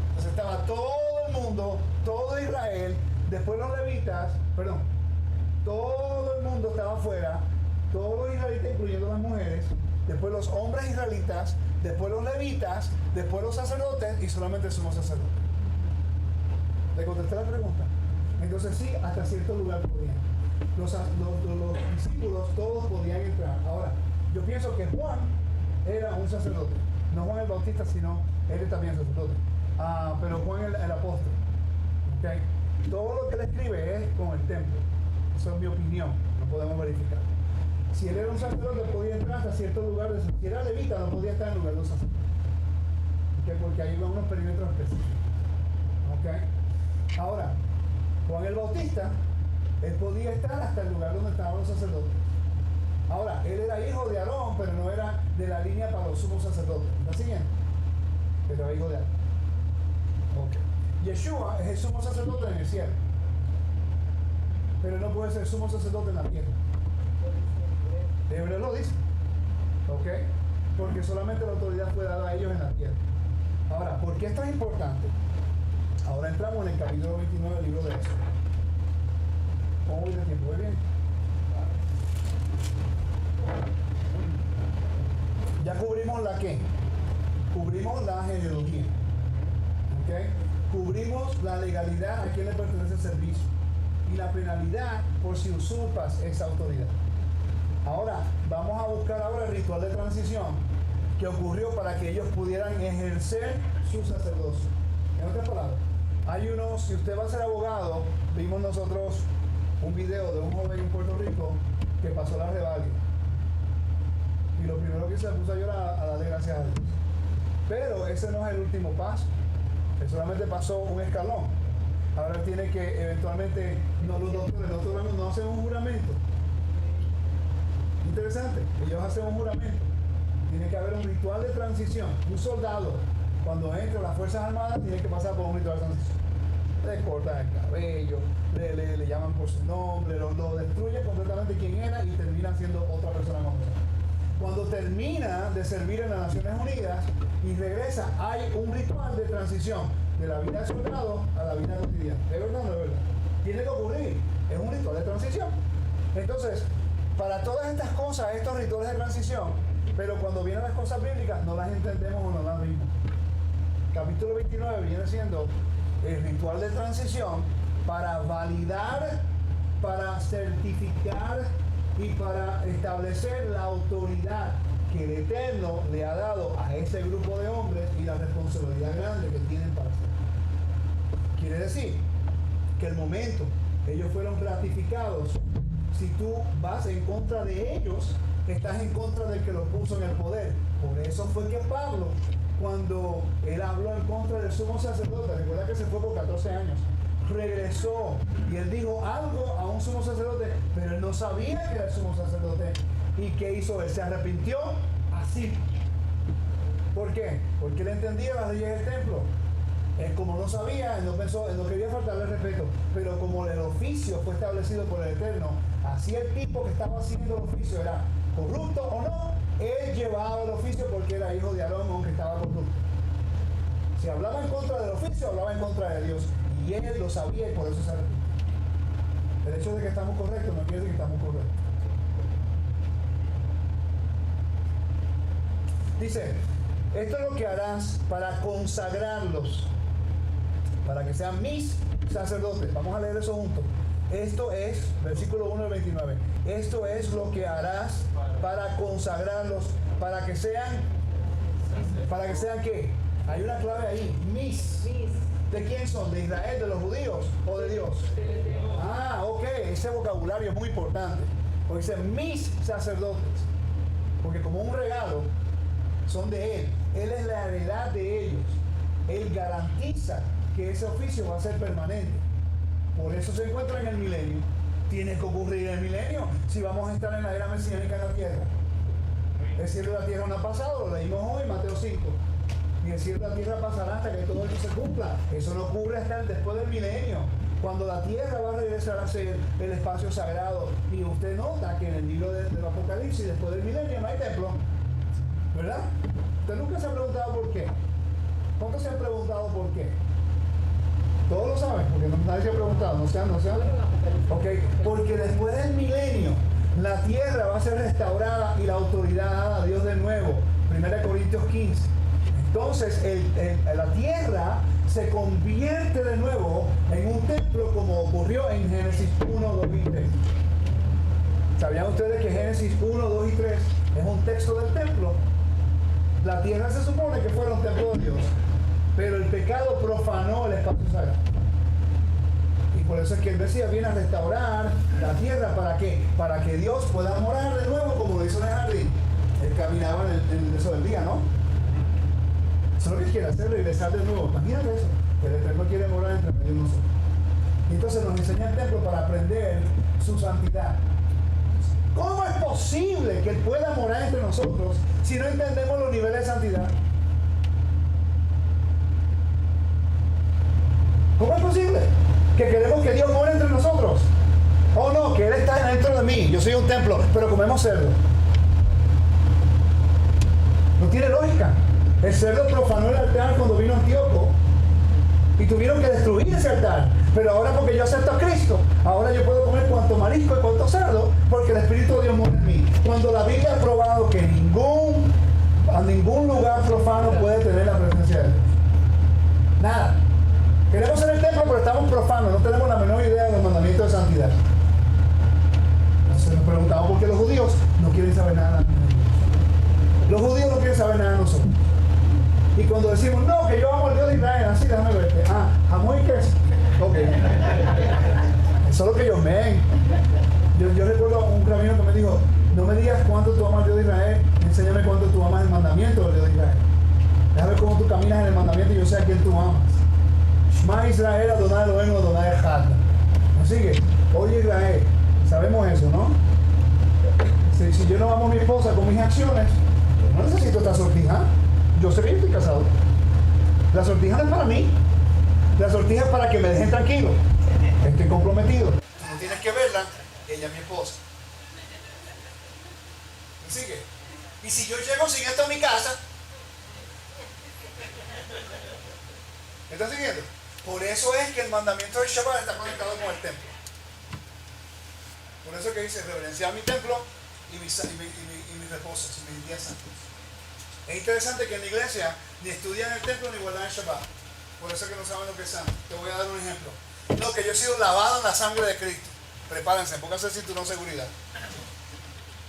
Speaker 1: Entonces estaba todo el mundo, todo Israel, después los levitas, todo el mundo estaba afuera, todos los israelitas, incluyendo las mujeres, después los hombres israelitas, después los levitas, después los sacerdotes y solamente el sumo sacerdote. ¿Le contesté la pregunta? Entonces sí, hasta cierto lugar podían. Los discípulos todos podían entrar. Ahora, yo pienso que Juan era un sacerdote. No Juan el Bautista, sino él también sacerdote. Pero Juan el apóstol. ¿Okay? Todo lo que él escribe es con el templo. Eso es mi opinión, lo podemos verificar. Si él era un sacerdote, podía entrar hasta cierto lugar. Si era levita, no podía estar en el lugar de los sacerdotes. ¿Okay? Porque ahí van unos perímetros específicos. ¿Okay? Ahora, Juan el Bautista, él podía estar hasta el lugar donde estaban los sacerdotes. Él era hijo de Aarón, pero no era de la línea para los sumos sacerdotes. ¿Está siguiendo? Pero era hijo de Aarón. Ok. Yeshua es el sumo sacerdote en el cielo, pero no puede ser sumo sacerdote en la tierra. Hebreo lo dice. ¿Ok? Porque solamente la autoridad fue dada a ellos en la tierra. Ahora, ¿por qué esto es importante? Ahora entramos en el capítulo 29 del libro de Éxodo. ¿Cómo voy de tiempo? ¿Voy bien? Ya cubrimos la qué. Cubrimos la genealogía. ¿Ok? Cubrimos la legalidad a quién le pertenece el servicio. Y la penalidad por si usurpas esa autoridad. Ahora, vamos a buscar ahora el ritual de transición que ocurrió para que ellos pudieran ejercer su sacerdocio. En otras palabras, hay unos, si usted va a ser abogado, vimos nosotros un video de un joven en Puerto Rico que pasó la revalida. Y lo primero que se puso a llorar a darle gracias a Dios. Pero ese no es el último paso. Él solamente pasó un escalón. Ahora tiene que eventualmente, no, los doctores no hacen un juramento. Interesante, ellos hacen un juramento. Tiene que haber un ritual de transición. Un soldado, cuando entra a las Fuerzas Armadas, tiene que pasar por un ritual de transición. Le cortan el cabello, le llaman por su nombre, lo destruye completamente quién era y termina siendo otra persona como él. Cuando termina de servir en las Naciones Unidas y regresa, hay un ritual de transición de la vida de soldado a la vida cotidiana. ¿Es verdad o no es verdad? Tiene que ocurrir. Es un ritual de transición. Entonces, para todas estas cosas, estos rituales de transición, pero cuando vienen las cosas bíblicas, no las entendemos o no las vimos. Capítulo 29 viene siendo el ritual de transición para validar, para certificar y para establecer la autoridad que el Eterno le ha dado a ese grupo de hombres y la responsabilidad grande que tienen para hacer. Quiere decir que el momento ellos fueron ratificados, si tú vas en contra de ellos, estás en contra del que los puso en el poder. Por eso fue que Pablo, cuando él habló en contra del sumo sacerdote, recuerda que se fue por 14 años, regresó y él dijo algo a un sumo sacerdote, pero él no sabía que era el sumo sacerdote. ¿Y qué hizo él? Se arrepintió así. ¿Por qué? Porque él entendía las leyes del templo. Él, como no sabía, él no pensó, él no quería faltarle respeto, pero como el oficio fue establecido por el Eterno, así el tipo que estaba haciendo el oficio era corrupto o no, él llevaba el oficio porque era hijo de Aarón, aunque estaba corrupto. Si hablaba en contra del oficio, hablaba en contra de Dios, y él lo sabía y por eso se arrepintió. El hecho de que estamos correctos no quiere decir que estamos correctos. Dice, esto es lo que harás para consagrarlos, para que sean mis sacerdotes. Vamos a leer eso juntos. Esto es, versículo 1 al 29. Esto es lo que harás para consagrarlos, para que sean ¿qué? Hay una clave ahí, mis. ¿De quién son? ¿De Israel, de los judíos o de Dios? Ah, ok, ese vocabulario es muy importante. Porque dice mis sacerdotes. Porque como un regalo, son de Él. Él es la heredad de ellos. Él garantiza que ese oficio va a ser permanente. Por eso se encuentra en el milenio. Tiene que ocurrir en el milenio si vamos a estar en la era mesiánica en la tierra. El cielo y la tierra no ha pasado, lo leímos hoy, Mateo 5. Y el cielo y la tierra pasarán hasta que todo esto se cumpla. Eso no ocurre hasta después del milenio, cuando la tierra va a regresar a ser el espacio sagrado. Y usted nota que en el libro del Apocalipsis, después del milenio, no hay templo. ¿Verdad? Usted nunca se ha preguntado por qué. ¿Cuántos se han preguntado por qué? Todos lo saben, porque nadie se ha preguntado. ¿No se han? Ok, porque después del milenio, la tierra va a ser restaurada y la autoridad dada a Dios de nuevo. 1 Corintios 15. Entonces, la tierra se convierte de nuevo en un templo como ocurrió en Génesis 1, 2 y 3. ¿Sabían ustedes que Génesis 1, 2 y 3 es un texto del templo? La tierra se supone que fuera un templo de Dios, pero el pecado profanó el espacio sagrado. Y por eso es que el Mesías viene a restaurar la tierra. ¿Para qué? Para que Dios pueda morar de nuevo como lo hizo en el jardín. Él caminaba en el beso del día, ¿no? Eso es lo que quiere hacer, regresar de nuevo. Imagínate eso. El Eterno quiere morar entre medio de nosotros. Y entonces nos enseña el templo para aprender su santidad. ¿Cómo es posible que Él pueda morar entre nosotros si no entendemos los niveles de santidad? ¿Cómo es posible que queremos que Dios more entre nosotros? Oh no, que Él está dentro de mí, yo soy un templo, pero comemos cerdo. No tiene lógica. El cerdo profanó el altar cuando vino Antíoco y tuvieron que destruir ese altar. Pero ahora, porque yo acepto a Cristo, ahora yo puedo comer cuanto marisco y cuanto cerdo, porque el Espíritu de Dios mora en mí. Cuando la Biblia ha probado que a ningún lugar profano puede tener la presencia de Dios. Nada. Queremos ser el templo, pero estamos profanos, no tenemos la menor idea del mandamiento de santidad. Entonces nos preguntamos por qué los judíos no quieren saber nada de nosotros. Los judíos no quieren saber nada de nosotros. Y cuando decimos, no, que yo amo al Dios de Israel, así déjame verte. Jamón y queso. Ok. Eso es lo que ellos ven. Yo recuerdo a un rabino que me dijo, no me digas cuánto tú amas al Dios de Israel, enséñame cuánto tú amas el mandamiento del Dios de Israel. Déjame ver cómo tú caminas en el mandamiento y yo sé a quién tú amas. Shema Israel, Adonai Eloheinu, Adonai Echad. ¿Me sigue? Oye Israel, sabemos eso, ¿no? Si yo no amo a mi esposa con mis acciones, yo no necesito esta sortija. Yo sé que yo estoy casado. La sortija no es para mí. La sortija es para que me dejen tranquilo. Estoy comprometido. Tú no tienes que verla, ella es mi esposa. ¿Me sigue? Y si yo llego sin esto a mi casa, ¿me estás siguiendo? Por eso es que el mandamiento del Shabbat está conectado con el templo. Por eso es que dice reverenciar mi templo y mis reposos y mis días santos. Es interesante que en la iglesia ni estudian el templo ni guardan el Shabbat. Por eso es que no saben lo que es santo. Te voy a dar un ejemplo. No, que yo he sido lavado en la sangre de Cristo. Prepárense, pónganse el cinturón de seguridad.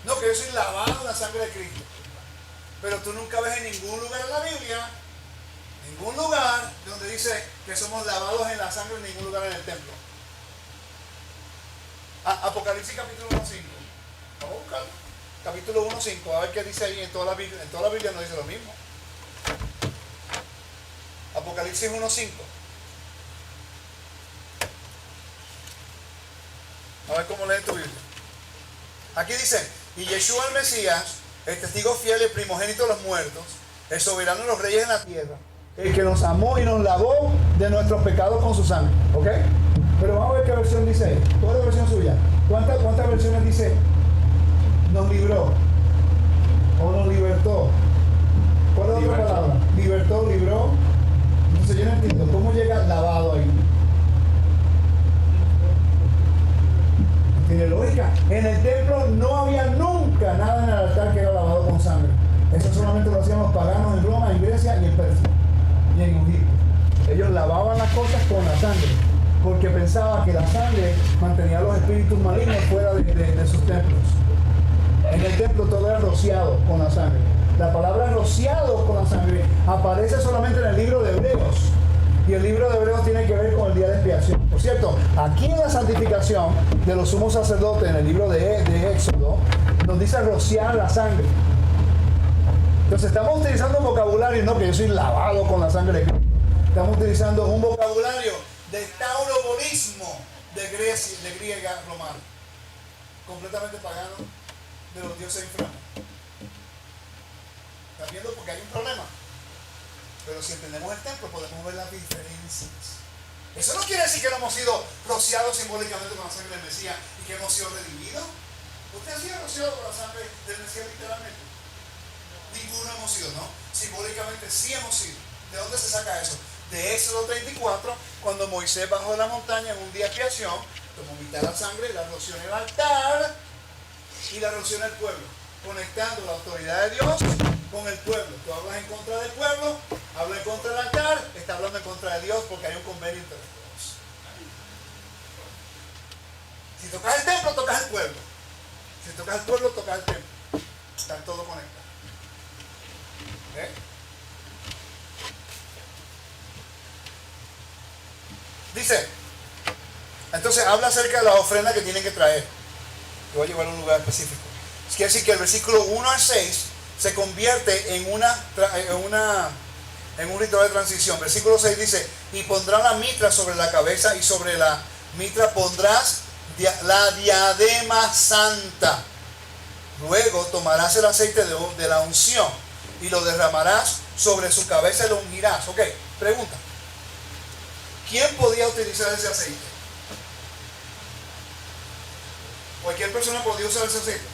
Speaker 1: No, que yo soy lavado en la sangre de Cristo. Pero tú nunca ves en ningún lugar en la Biblia, ningún lugar donde dice que somos lavados en la sangre, en ningún lugar en el templo. Apocalipsis capítulo 1.5. Vamos a buscarlo. Capítulo 1.5, a ver qué dice ahí en toda la Biblia. En toda la Biblia no dice lo mismo. Apocalipsis 1.5. A ver cómo lee tu Biblia. Aquí dice, y Yeshua el Mesías, el testigo fiel, el primogénito de los muertos, el soberano de los reyes en la tierra, el que nos amó y nos lavó de nuestros pecados con su sangre. ¿Ok? Pero vamos a ver qué versión dice ahí. ¿Cuál es la versión suya? ¿Cuántas versiones dice nos libró? ¿O nos libertó? ¿Cuál es la otra palabra? Libertó, libró. Entonces yo no entiendo. ¿Cómo llega lavado ahí? No tiene lógica. En el templo no había nunca nada en el altar que era lavado con sangre. Eso solamente lo hacían los paganos en Roma, en Grecia y en Persia. Y en Egipto. Ellos lavaban las cosas con la sangre, porque pensaba que la sangre mantenía a los espíritus malignos fuera de sus templos. En el templo todo era rociado con la sangre. La palabra rociado con la sangre aparece solamente en el libro de Hebreos. Y el libro de Hebreos tiene que ver con el día de expiación. Por cierto, aquí en la santificación de los sumos sacerdotes, en el libro de Éxodo, nos dice rociar la sangre. Entonces estamos utilizando un vocabulario, no que yo soy lavado con la sangre de Cristo. Estamos utilizando un vocabulario de taurobolismo de griega romana, completamente pagano, de los dioses infranos. ¿Están viendo? Porque hay un problema. Pero si entendemos el templo podemos ver las diferencias. Eso no quiere decir que no hemos sido rociados simbólicamente con la sangre del Mesías y que hemos sido redimidos. ¿Usted ha sido rociado con la sangre del Mesías literalmente? Ninguno hemos sido, ¿no? Simbólicamente sí hemos sido. ¿De dónde se saca eso? De Éxodo 34, cuando Moisés bajó de la montaña en un día de expiación, tomó mitad de la sangre, la roció en el altar y la roció en el pueblo, conectando la autoridad de Dios con el pueblo. Tú hablas en contra del pueblo, hablas en contra del altar, está hablando en contra de Dios porque hay un convenio entre los dos. Si tocas el templo, tocas el pueblo. Si tocas el pueblo, tocas el templo. Están todos conectados. ¿Eh? Dice, entonces habla acerca de las ofrendas que tienen que traer. Te voy a llevar a un lugar específico. Quiere decir que el versículo 1 al 6 se convierte en un ritual de transición. Versículo 6 dice, y pondrás la mitra sobre la cabeza y sobre la mitra pondrás la diadema santa. Luego tomarás el aceite de la unción y lo derramarás sobre su cabeza y lo ungirás. Ok, pregunta. ¿Quién podía utilizar ese aceite? ¿Cualquier persona podía usar ese aceite?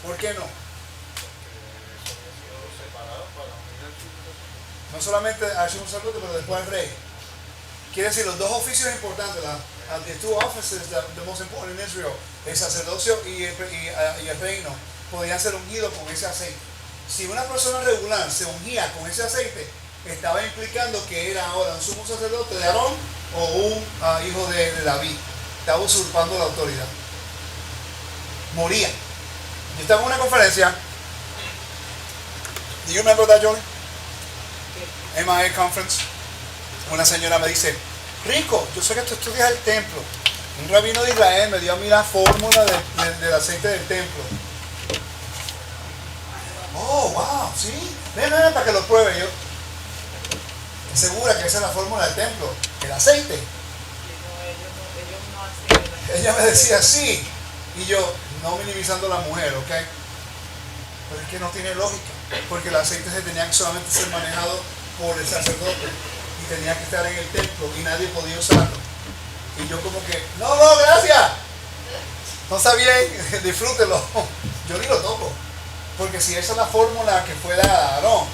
Speaker 1: ¿Por qué no? No solamente al sacerdote, pero después al rey. Quiere decir, los dos oficios importantes, the two offices, the most important in Israel, el sacerdocio y el reino, podían ser ungidos con ese aceite. Si una persona regular se ungía con ese aceite, estaba implicando que era ahora un sumo sacerdote de Aarón o un hijo de David. Estaba usurpando la autoridad. Moría. Yo estaba en una conferencia. Do you remember that, Johnny? MIA Conference. Una señora me dice, Rico, yo sé que tú estudias el templo. Un rabino de Israel me dio a mí la fórmula del aceite del templo. Oh, wow, sí. Ven, para que lo pruebe yo. Segura que esa es la fórmula del templo, el aceite.
Speaker 2: Ellos no hacen.
Speaker 1: Ella me decía sí, y yo no minimizando a la mujer, ¿ok? Pero es que no tiene lógica, porque el aceite se tenía que solamente ser manejado por el sacerdote y tenía que estar en el templo y nadie podía usarlo. Y yo como que, no, gracias, no está bien, disfrútelo. Yo ni lo toco, porque si esa es la fórmula que fue dada a Aarón,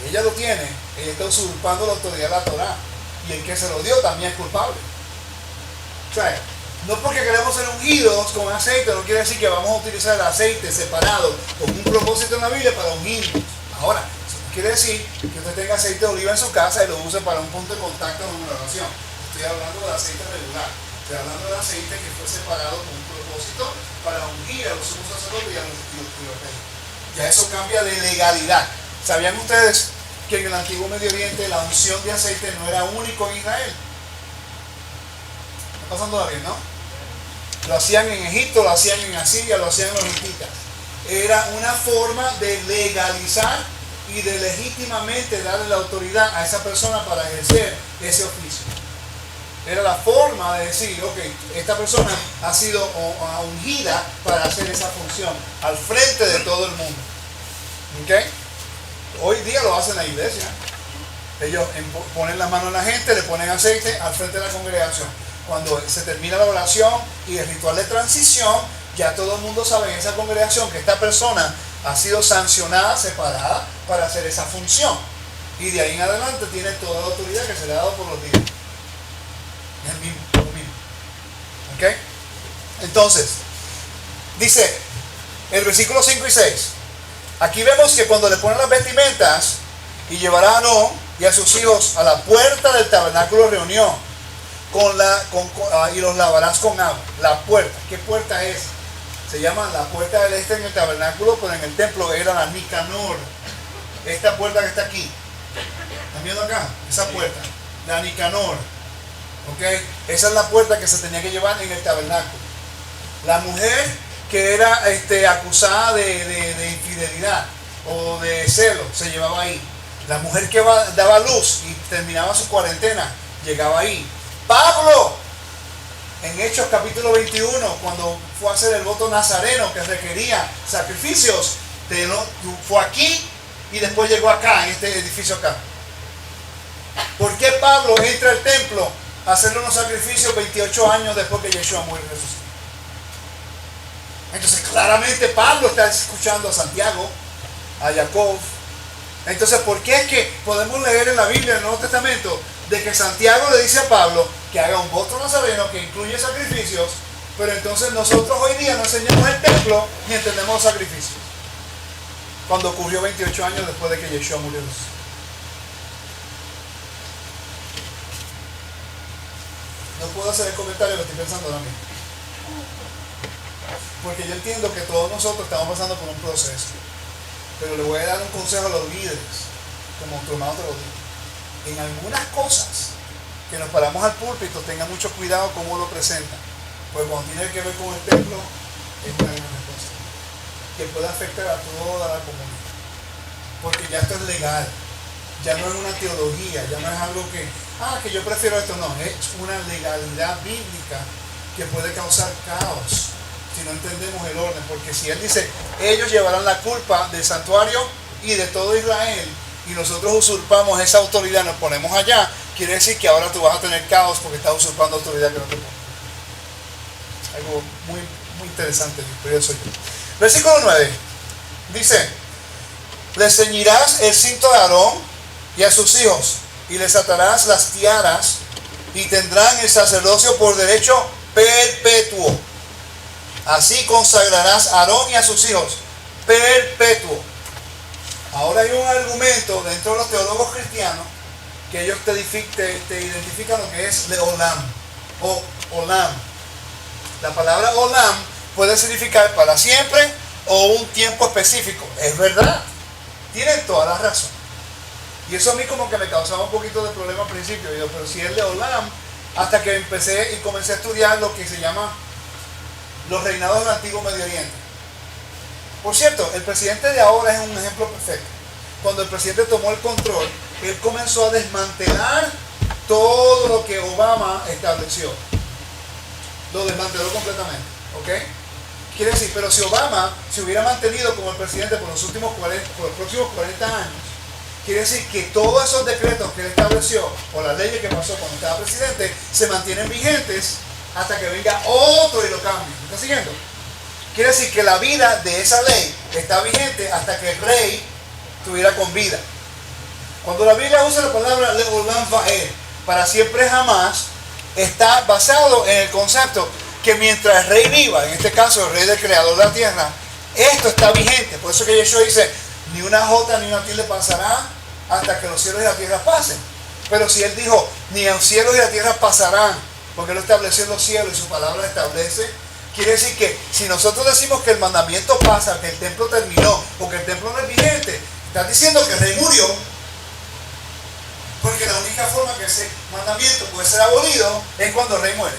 Speaker 1: y ella lo tiene, ella está usurpando la autoridad de la Torá, y el que se lo dio también es culpable. O sea, no porque queremos ser ungidos con aceite, no quiere decir que vamos a utilizar el aceite separado con un propósito en la Biblia para ungirnos. Ahora, eso no quiere decir que usted tenga aceite de oliva en su casa y lo use para un punto de contacto en una oración. Estoy hablando de aceite regular. Estoy hablando de aceite que fue separado con un propósito para ungir a los sumos sacerdotes y a los reyes. Ya eso cambia de legalidad. ¿Sabían ustedes que en el antiguo Medio Oriente la unción de aceite no era único en Israel? ¿Está pasando bien, no? Lo hacían en Egipto, lo hacían en Asiria, lo hacían los hititas. Era una forma de legalizar y de legítimamente darle la autoridad a esa persona para ejercer ese oficio. Era la forma de decir, ok, esta persona ha sido ungida para hacer esa función al frente de todo el mundo. ¿Ok? Hoy día lo hacen en la iglesia. Ellos ponen las manos en la gente, le ponen aceite al frente de la congregación. Cuando se termina la oración y el ritual de transición, ya todo el mundo sabe en esa congregación que esta persona ha sido sancionada, separada para hacer esa función. Y de ahí en adelante tiene toda la autoridad que se le ha dado por los días. Es el mismo, lo mismo. ¿Ok? Entonces, dice el versículo 5 y 6. Aquí vemos que cuando le ponen las vestimentas y llevará a Aarón y a sus hijos a la puerta del tabernáculo de reunión y los lavarás con agua. La puerta, ¿qué puerta es? Se llama la puerta del este en el tabernáculo, pero en el templo era la Nicanor. Esta puerta que está aquí. ¿Están viendo acá? Esa puerta, la Nicanor. ¿Ok? Esa es la puerta que se tenía que llevar en el tabernáculo. La mujer que era acusada de infidelidad o de celo se llevaba ahí. La mujer que daba luz y terminaba su cuarentena llegaba ahí. Pablo, en Hechos capítulo 21, cuando fue a hacer el voto nazareno que requería sacrificios, fue aquí y después llegó acá, en este edificio acá. ¿Por qué Pablo entra al templo a hacerle unos sacrificios 28 años después que Yeshua murió y resucitó? Entonces claramente Pablo está escuchando a Santiago, a Jacob. Entonces, ¿por qué es que podemos leer en la Biblia, en el Nuevo Testamento, de que Santiago le dice a Pablo que haga un voto nazareno que incluye sacrificios, pero entonces nosotros hoy día no enseñamos el templo ni entendemos los sacrificios? Cuando ocurrió 28 años después de que Yeshua murió. No puedo hacer el comentario, lo estoy pensando ahora mismo. Porque yo entiendo que todos nosotros estamos pasando por un proceso. Pero le voy a dar un consejo a los líderes, como tu hermano te lo dijo. En algunas cosas que nos paramos al púlpito, tengan mucho cuidado cómo lo presentan. Pues cuando tiene que ver con el templo, es una gran cosa que puede afectar a toda la comunidad. Porque ya esto es legal. Ya no es una teología, ya no es algo que yo prefiero esto. No, es una legalidad bíblica que puede causar caos. si no entendemos el orden, porque si él dice, ellos llevarán la culpa del santuario y de todo Israel, y nosotros usurpamos esa autoridad, nos ponemos allá, quiere decir que ahora tú vas a tener caos porque estás usurpando autoridad que no te pone. Algo muy, muy interesante, curioso. Versículo 9, dice, le ceñirás el cinto de Aarón y a sus hijos, y les atarás las tiaras, y tendrán el sacerdocio por derecho perpetuo. Así consagrarás a Aarón y a sus hijos, perpetuo. Ahora hay un argumento dentro de los teólogos cristianos que ellos te identifican lo que es leolam o olam. La palabra olam puede significar para siempre o un tiempo específico. Es verdad, tienen toda la razón. Y eso a mí como que me causaba un poquito de problema al principio. Yo, pero si es leolam, hasta que empecé y comencé a estudiar lo que se llama los reinados del Antiguo Medio Oriente. Por cierto, el presidente de ahora es un ejemplo perfecto. Cuando el presidente tomó el control, él comenzó a desmantelar todo lo que Obama estableció. Lo desmanteló completamente, ¿ok? Quiere decir, pero si Obama se hubiera mantenido como el presidente por los próximos 40 años, quiere decir que todos esos decretos que él estableció, o las leyes que pasó cuando estaba presidente, se mantienen vigentes hasta que venga otro y lo cambie. ¿Me está siguiendo? Quiere decir que la vida de esa ley está vigente hasta que el rey estuviera con vida. Cuando la Biblia usa la palabra leolam va'ed, para siempre jamás, está basado en el concepto que mientras el rey viva, en este caso el rey del creador de la tierra, esto está vigente. Por eso que Yeshua dice, ni una jota ni una tilde pasará hasta que los cielos y la tierra pasen. Pero si él dijo, ni los cielos y la tierra pasarán, porque él estableció los cielos y su palabra establece, quiere decir que si nosotros decimos que el mandamiento pasa, que el templo terminó, o que el templo no es vigente, estás diciendo que el rey murió, porque la única forma que ese mandamiento puede ser abolido es cuando el rey muere.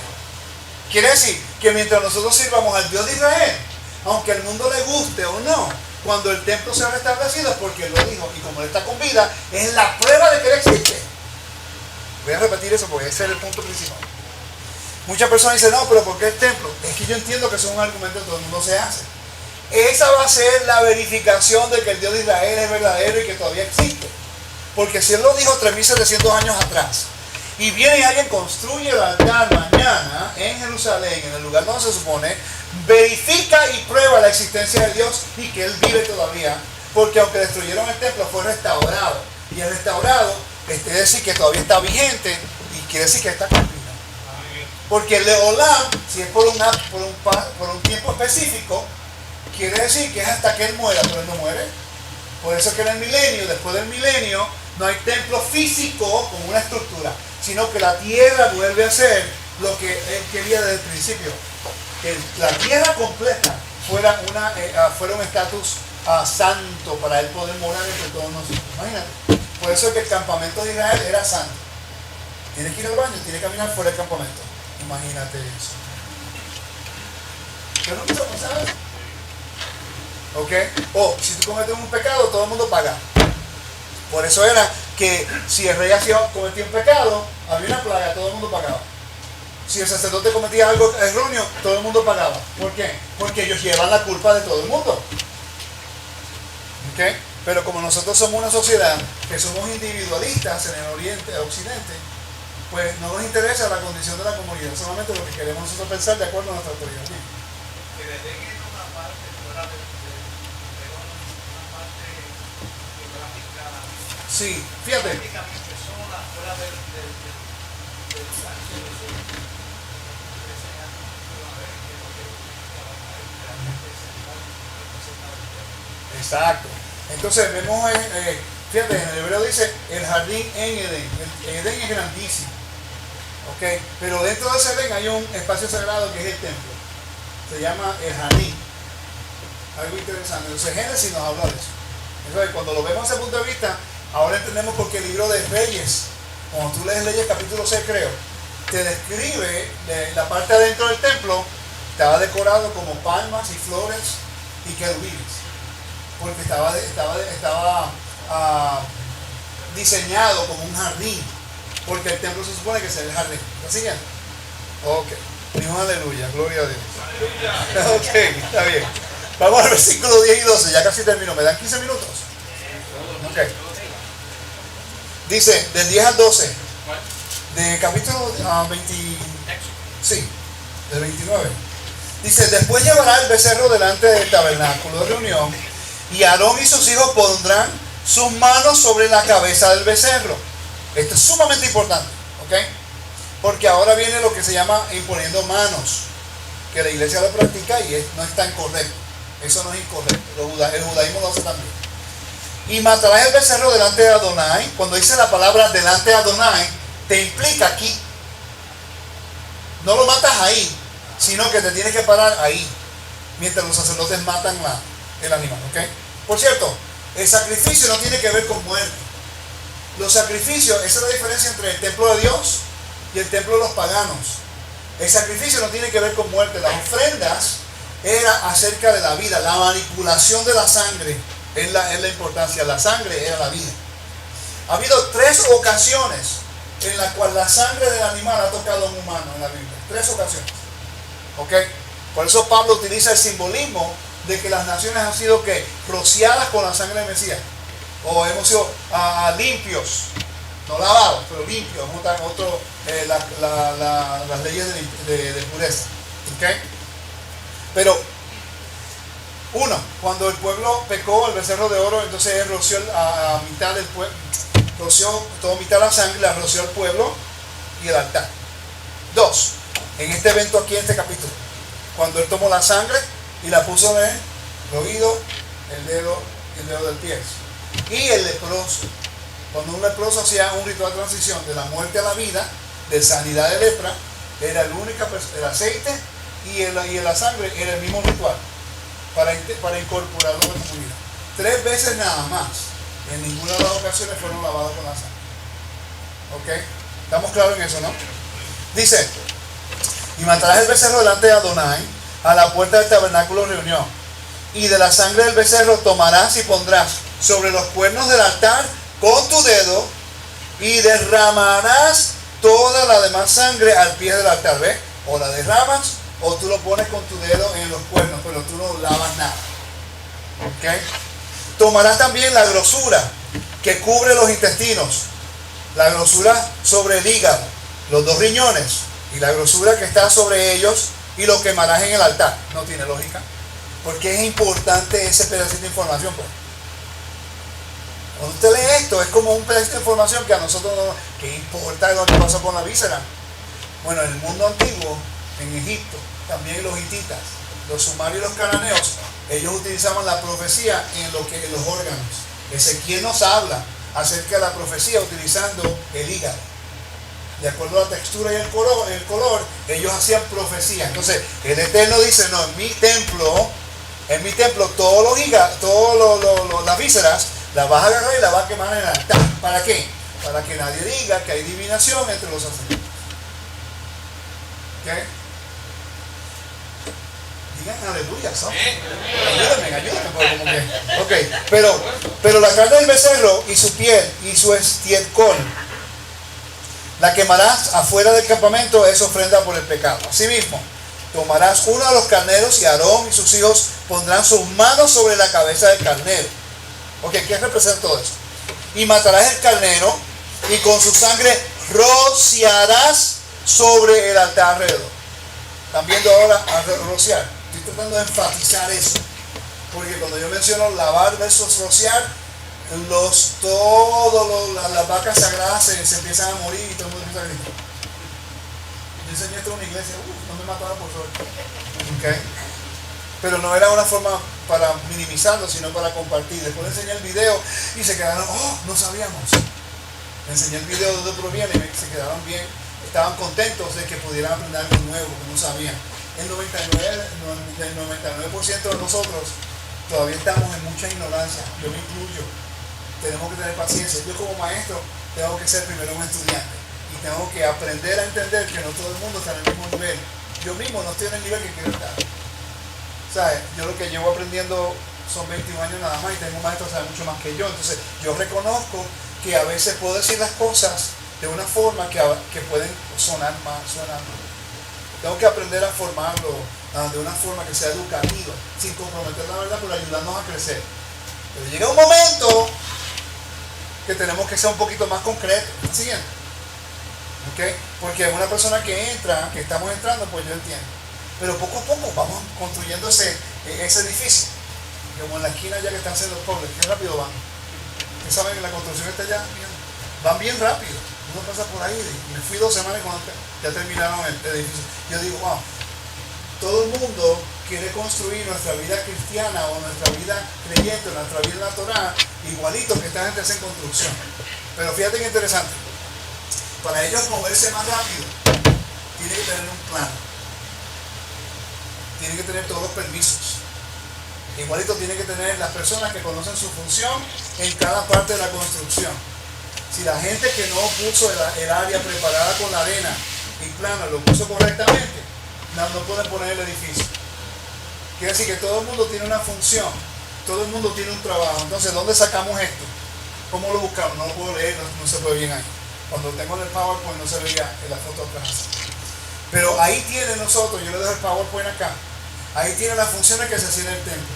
Speaker 1: Quiere decir que mientras nosotros sirvamos al Dios de Israel, aunque al mundo le guste o no, cuando el templo sea restablecido es porque él lo dijo, y como él está con vida, es la prueba de que él existe. Voy a repetir eso porque ese es el punto principal. Muchas personas dicen, no, pero ¿por qué el templo? Es que yo entiendo que eso es un argumento que todo el mundo se hace. Esa va a ser la verificación de que el Dios de Israel es verdadero y que todavía existe. Porque si él lo dijo 3.700 años atrás, y viene y alguien construye el altar mañana en Jerusalén, en el lugar donde se supone, verifica y prueba la existencia de Dios y que él vive todavía. Porque aunque destruyeron el templo, fue restaurado. Y el restaurado, es decir, que todavía está vigente y quiere decir que está cumplido. Porque el leolam, si es por un tiempo específico, quiere decir que es hasta que él muera, pero él no muere. Por eso que en el milenio, después del milenio, no hay templo físico con una estructura, sino que la tierra vuelve a ser lo que él quería desde el principio. Que la tierra completa fuera un estatus santo para él poder morar entre todos nosotros. Imagínate. Por eso es que el campamento de Israel era santo. Tienes que ir al baño, tienes que caminar fuera del campamento. Imagínate eso. ¿Qué no quiso pasar? ¿Ok? O si tú cometes un pecado, todo el mundo paga. Por eso era que si el rey cometía un pecado, había una plaga, todo el mundo pagaba. Si el sacerdote cometía algo erróneo, todo el mundo pagaba. ¿Por qué? Porque ellos llevan la culpa de todo el mundo. ¿Ok? Pero como nosotros somos una sociedad que somos individualistas en el Oriente, Occidente, pues no nos interesa la condición de la comunidad, solamente lo que queremos nosotros pensar de acuerdo a nuestra autoridad.
Speaker 2: Que le den en una parte fuera de una parte geográfica.
Speaker 1: Sí, fíjate.
Speaker 2: Prácticamente sola, fuera del lugar que nosotros 13 años no a ver que lo que realmente es el lugar representado.
Speaker 1: Exacto. Entonces vemos, fíjate, en el hebreo dice el jardín en Edén. El Edén es grandísimo. ¿Ok? Pero dentro de ese Edén hay un espacio sagrado que es el templo. Se llama el jardín. Algo interesante. Entonces Génesis nos habla de eso. Entonces cuando lo vemos desde ese punto de vista, ahora entendemos por qué el libro de Reyes, cuando tú lees Leyes capítulo 6 creo, te describe la parte adentro del templo, estaba decorado como palmas y flores y querubines. Porque estaba diseñado como un jardín. Porque el templo se supone que es el jardín. ¿Está siguiendo? Ok.
Speaker 3: Ni un aleluya, gloria a Dios. Ok, está bien. Vamos al versículo 10 y 12, ya casi termino. ¿Me dan 15 minutos? Ok. Dice, del 10 al 12, de capítulo 20, sí, del 29. Dice, después llevará el becerro delante del tabernáculo de reunión, y Aarón y sus hijos pondrán sus manos sobre la cabeza del becerro. Esto es sumamente importante, ¿ok? Porque ahora viene lo que se llama imponiendo manos, que la iglesia lo practica y no es tan correcto. Eso no es incorrecto. El judaísmo lo hace también. Y matarás el becerro delante de Adonai. Cuando dice la palabra delante de Adonai, te implica aquí. No lo matas ahí, sino que te tienes que parar ahí, mientras los sacerdotes matan el animal, ¿ok? Por cierto, el sacrificio no tiene que ver con muerte. Los sacrificios, esa es la diferencia entre el templo de Dios y el templo de los paganos. El sacrificio no tiene que ver con muerte. Las ofrendas era acerca de la vida. La manipulación de la sangre es la importancia. La sangre era la vida. Ha habido 3 ocasiones en las cuales la sangre del animal ha tocado a un humano en la Biblia. 3 ocasiones. ¿Ok? Por eso Pablo utiliza el simbolismo de que las naciones han sido ¿qué? Rociadas con la sangre del Mesías. O hemos sido limpios. No lavados, pero limpios. Las leyes de pureza. ¿Ok? Pero, cuando el pueblo pecó, el becerro de oro, entonces él roció a mitad del pueblo, todo mitad la sangre, la roció al pueblo y el altar. 2, en este evento aquí en este capítulo, cuando él tomó la sangre y la puso en el oído, el dedo del pie. Y el leproso, cuando un leproso hacía un ritual de transición de la muerte a la vida, de sanidad de lepra, era el aceite y la sangre era el mismo ritual para incorporarlo a la comunidad. 3 veces nada más, en ninguna de las ocasiones fueron lavados con la sangre. ¿Ok? ¿Estamos claros en eso, no? Dice, y matarás el becerro delante de Adonai a la puerta del tabernáculo de reunión, y de la sangre del becerro tomarás y pondrás sobre los cuernos del altar con tu dedo, y derramarás toda la demás sangre al pie del altar. ¿Ves? O la derramas o tú lo pones con tu dedo en los cuernos, pero tú no lavas nada. ¿Ok? Tomarás también la grosura que cubre los intestinos, la grosura sobre el hígado, los 2 riñones y la grosura que está sobre ellos, y lo quemarás en el altar. No tiene lógica. Porque es importante ese pedacito de información, pues. Cuando usted lee esto, es como un pedacito de información que a nosotros no... ¿Qué importa lo que pasó con la víscera? Bueno, en el mundo antiguo, en Egipto, también los hititas, los sumerios y los cananeos, ellos utilizaban la profecía en los órganos. Ezequiel nos habla acerca de la profecía utilizando el hígado. De acuerdo a la textura y el color, ellos hacían profecía. Entonces, el Eterno dice, no, en mi templo, todos los hígados, las vísceras, las vas a agarrar y las vas a quemar en el altar. ¿Para qué? Para que nadie diga que hay adivinación entre los sacerdotes. ¿Ok? Digan aleluya, ¿sabes? Ayúdenme, ok, pero la carne del becerro y su piel y su estiércol la quemarás afuera del campamento, es ofrenda por el pecado. Asimismo, tomarás uno de los carneros y Aarón y sus hijos pondrán sus manos sobre la cabeza del carnero. Ok, ¿qué representa todo eso? Y matarás el carnero y con su sangre rociarás sobre el altar alrededor. ¿Están viendo ahora a rociar? Estoy tratando de enfatizar eso, porque cuando yo menciono lavar versus rociar, las vacas sagradas se empiezan a morir y todo el mundo empieza a gritar. Yo enseñé esto en una iglesia, no me mataron por suerte. Okay. Pero no era una forma para minimizarlo, sino para compartir. Después le enseñé el video y se quedaron, no sabíamos. Le enseñé el video de dónde proviene y se quedaron bien, estaban contentos de que pudieran aprender algo nuevo que no sabían. El 99% de nosotros todavía estamos en mucha ignorancia, yo me incluyo. Tenemos que tener paciencia. Yo como maestro tengo que ser primero un estudiante y tengo que aprender a entender que no todo el mundo está en el mismo nivel. Yo mismo no estoy en el nivel que quiero estar. ¿Sabes? Yo lo que llevo aprendiendo son 21 años nada más y tengo un maestro que sabe mucho más que yo. Entonces yo reconozco que a veces puedo decir las cosas de una forma que pueden sonar mal. Tengo que aprender a formarlo de una forma que sea educativa, sin comprometer la verdad, pero ayudarnos a crecer. Pero llega un momento que tenemos que ser un poquito más concretos. ¿Están siguiendo? ¿Okay? Porque una persona que entra, que estamos entrando, pues yo entiendo. Pero poco a poco vamos construyendo ese edificio. Como en la esquina ya que están haciendo los pobres, qué rápido van. Ustedes saben que la construcción está allá, van bien rápido. Uno pasa por ahí, y me fui 2 semanas cuando ya terminaron el edificio. Yo digo, wow, todo el mundo quiere construir nuestra vida cristiana o nuestra vida creyente, nuestra vida en la Torá, igualito que esta gente hace en construcción. Pero fíjate que interesante, para ellos moverse más rápido, tiene que tener un plan, tiene que tener todos los permisos. Igualito tiene que tener las personas que conocen su función en cada parte de la construcción. Si la gente que no puso el área preparada con la arena y plana lo puso correctamente, no pueden poner el edificio. Quiere decir que todo el mundo tiene una función, todo el mundo tiene un trabajo. Entonces, ¿dónde sacamos esto? ¿Cómo lo buscamos? No lo puedo leer, no se puede bien ahí. Cuando tengo el PowerPoint no se veía en la foto atrás. Pero ahí tiene nosotros, yo le dejo el PowerPoint acá, ahí tiene las funciones que se hacen en el templo.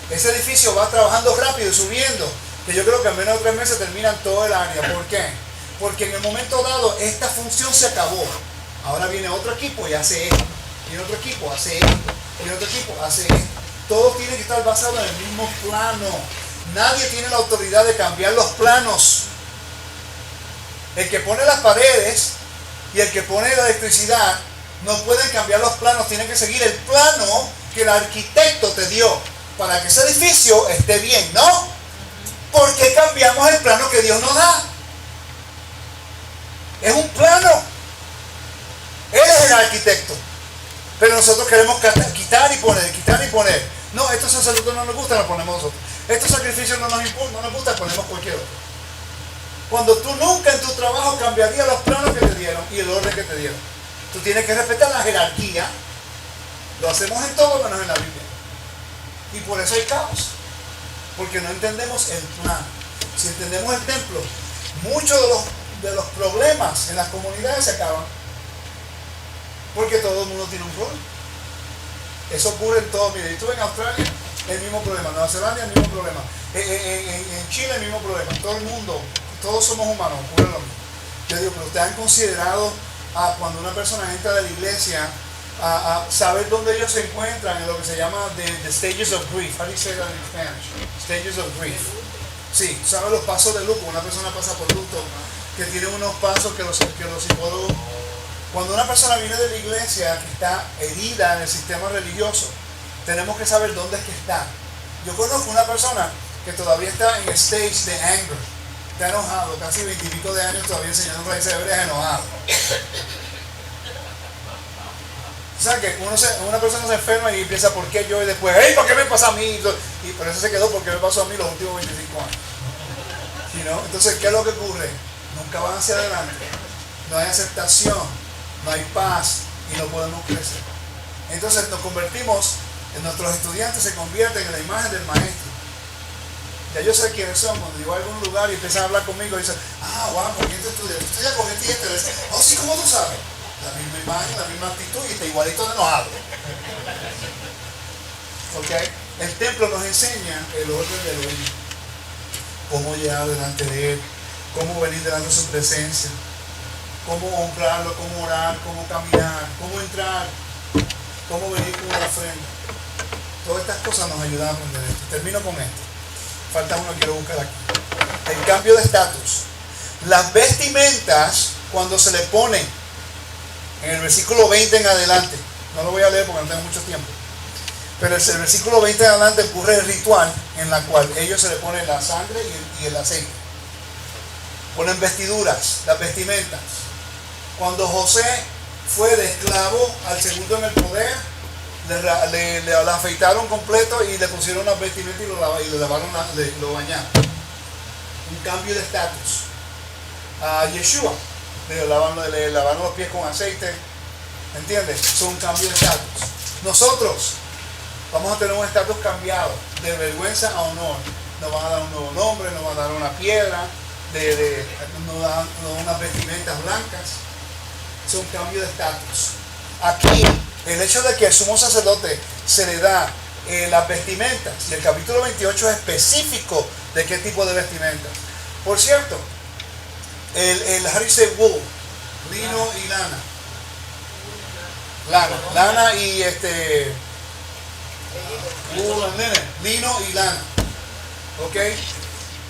Speaker 3: Ese edificio va trabajando rápido y subiendo, que yo creo que en menos de 3 meses terminan todo el área. ¿Por qué? Porque en el momento dado esta función se acabó. Ahora viene otro equipo y hace esto. Viene otro equipo, hace esto. Viene otro equipo, hace esto. Todos tienen que estar basados en el mismo plano. Nadie tiene la autoridad de cambiar los planos. El que pone las paredes y el que pone la electricidad no pueden cambiar los planos. Tienen que seguir el plano que el arquitecto te dio para que ese edificio esté bien, ¿no? ¿Por qué cambiamos el plano que Dios nos da? Es un plano. Él es el arquitecto. Pero nosotros queremos quitar y poner. No, estos sacerdotes no nos gustan, los ponemos nosotros. Estos sacrificios no nos gustan, ponemos cualquier otro. Cuando tú nunca en tu trabajo cambiarías los planos que te dieron y el orden que te dieron. Tú tienes que respetar la jerarquía. Lo hacemos en todo menos en la Biblia. Y por eso hay caos. Porque no entendemos el plan. Si entendemos el templo, muchos de los problemas en las comunidades se acaban. Porque todo el mundo tiene un rol. Eso ocurre en todo. Mire, tú en Australia, el mismo problema. En Nueva Zelanda, el mismo problema. En Chile, el mismo problema. Todo el mundo, todos somos humanos, ocurre lo mismo. Yo digo, pero ustedes han considerado cuando una persona entra de la iglesia, a saber dónde ellos se encuentran en lo que se llama the stages of grief. How do you say that in Spanish? Stages of grief. Sí, sabes los pasos de luto. Una persona pasa por luto, que tiene unos pasos que los psicólogos. Cuando una persona viene de la iglesia que está herida en el sistema religioso, tenemos que saber dónde es que está. Yo conozco una persona que todavía está en stage de anger, está enojado, casi 20 y pico de años todavía enseñando raíces hebreas enojado. O sea que una persona se enferma y empieza ¿por qué yo? Y después, hey, ¿por qué me pasa a mí? Y por eso se quedó porque me pasó a mí los últimos 25 años. ¿Sí, no? Entonces, ¿qué es lo que ocurre? Nunca van hacia adelante. No hay aceptación, no hay paz y no podemos crecer. Entonces nos convertimos, nuestros estudiantes se convierten en la imagen del maestro. Ya yo sé quiénes son. Cuando llego a algún lugar y empiezan a hablar conmigo y dicen, wow, ¿con quién te estudias? ¿Tú estudias con este y este? Oh, sí, ¿cómo tú sabes? La misma imagen, la misma actitud y está igualito de enojado. ¿Ok? El templo nos enseña el orden del reino. Cómo llegar delante de Él, cómo venir delante de su presencia, cómo honrarlo, cómo orar, cómo caminar, cómo entrar, cómo venir con una ofrenda. Todas estas cosas nos ayudan a aprender esto. Termino con esto. Falta uno que quiero buscar aquí. El cambio de estatus. Las vestimentas, cuando se le ponen en el versículo 20 en adelante, no lo voy a leer porque no tengo mucho tiempo, pero el versículo 20 en adelante ocurre el ritual en la cual ellos se le ponen la sangre y el aceite. Ponen vestiduras, las vestimentas. Cuando José fue de esclavo al segundo en el poder, le afeitaron completo y le pusieron unas vestimentas y lo bañaron. Un cambio de estatus. A Yeshua le lavaron los pies con aceite. ¿Entiendes? Es un cambio de estatus. Nosotros vamos a tener un estatus cambiado, de vergüenza a honor. Nos van a dar un nuevo nombre, nos van a dar una piedra, nos dan unas vestimentas blancas. Es un cambio de estatus. aquí el hecho de que el sumo sacerdote se le da las vestimentas, y el capítulo 28 es específico de qué tipo de vestimentas. Por cierto, el how do you say wool, lino y lana. Lana y lino y lana. ¿Ok?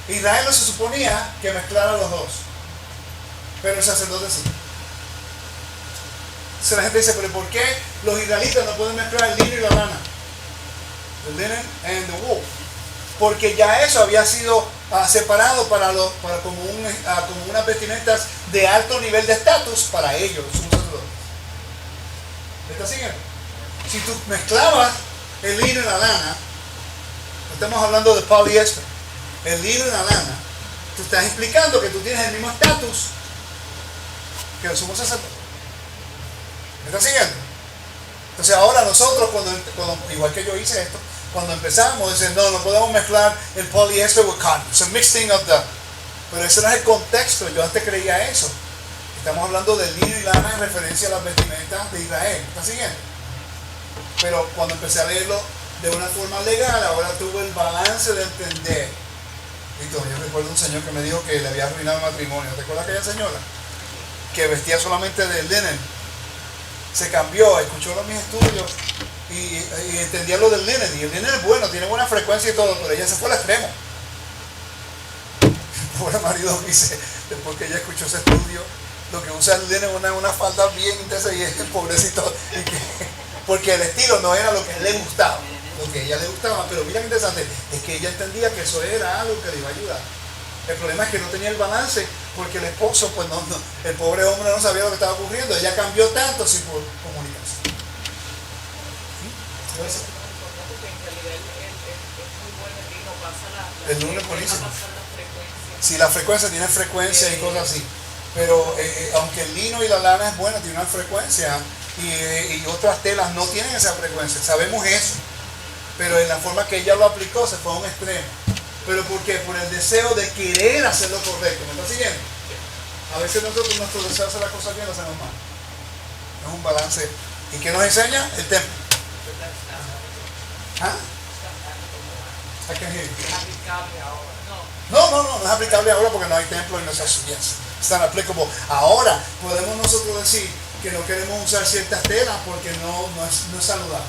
Speaker 3: Israel no se suponía que mezclara los dos, pero el sacerdote sí. Entonces la gente dice, pero ¿por qué los israelitas no pueden mezclar el lino y la lana? El linen and the wool. Porque ya eso había sido separado para como unas vestimentas de alto nivel de estatus para ellos, los sacerdotes. ¿Me estás siguiendo? Si tú mezclabas el lino y la lana, estamos hablando de poliéster, el lino y la lana, tú estás implicando que tú tienes el mismo estatus que el sumo sacerdote. ¿Me estás siguiendo? Entonces ahora nosotros, cuando igual que yo hice esto, cuando empezamos, dicen, no podemos mezclar el poliéster with cotton. It's a mixing of the... Pero ese no es el contexto, yo antes creía eso. Estamos hablando del lino y lana en referencia a las vestimentas de Israel. ¿Estás siguiendo? Pero cuando empecé a leerlo de una forma legal, ahora tuve el balance de entender. Entonces, yo recuerdo un señor que me dijo que le había arruinado el matrimonio. ¿Te acuerdas aquella señora? Que vestía solamente del linen. Se cambió, escuchó mis estudios y entendía lo del linen. Y el linen es bueno, tiene buena frecuencia y todo, pero ella se fue al extremo. El pobre marido dice, después que ella escuchó ese estudio, lo que usa el linen es una falda bien intensa y es pobrecito. Porque el estilo no era lo que a él le gustaba, lo que a ella le gustaba. Pero mira qué interesante, es que ella entendía que eso era algo que le iba a ayudar. El problema es que no tenía el balance, porque el esposo, pues el pobre hombre no sabía lo que estaba ocurriendo. Ella cambió tanto sin comunicarse. El lino es buenísimo. Sí, la frecuencia tiene frecuencia y cosas así. Pero aunque el lino y la lana es buena, tiene una frecuencia y otras telas no tienen esa frecuencia. Sabemos eso. Pero en la forma que ella lo aplicó se fue a un extremo. ¿Pero por qué? Por el deseo de querer hacer lo correcto. ¿Me está siguiendo? A veces nosotros nuestro deseo de hacer las cosas bien lo hacemos mal. Es un balance. ¿Y qué nos enseña? El templo. ¿Ah? I can hear you. No es aplicable ahora porque no hay templo y no se asume. Están aplicables. Ahora podemos nosotros decir que no queremos usar ciertas telas porque no es saludable.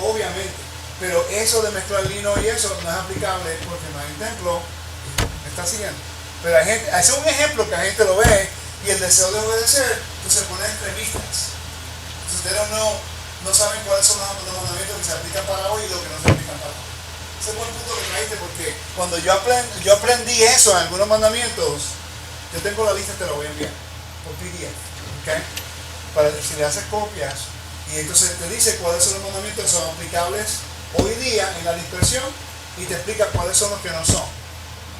Speaker 3: Obviamente. Pero eso de mezclar lino y eso no es aplicable porque no hay templo. ¿Me está siguiendo? Pero hay gente, ese es un ejemplo que la gente lo ve y el deseo de obedecer, entonces se pone extremistas. Entonces ustedes no saben cuáles son los mandamientos que se aplican para hoy y los que no se aplican para hoy. Ese es el buen punto que traíste, porque cuando yo aprendí eso en algunos mandamientos, yo tengo la lista, te la voy a enviar por PDF, ¿okay? Para si le haces copias y entonces te dice cuáles son los mandamientos que son aplicables hoy día en la dispersión y te explica cuáles son los que no son.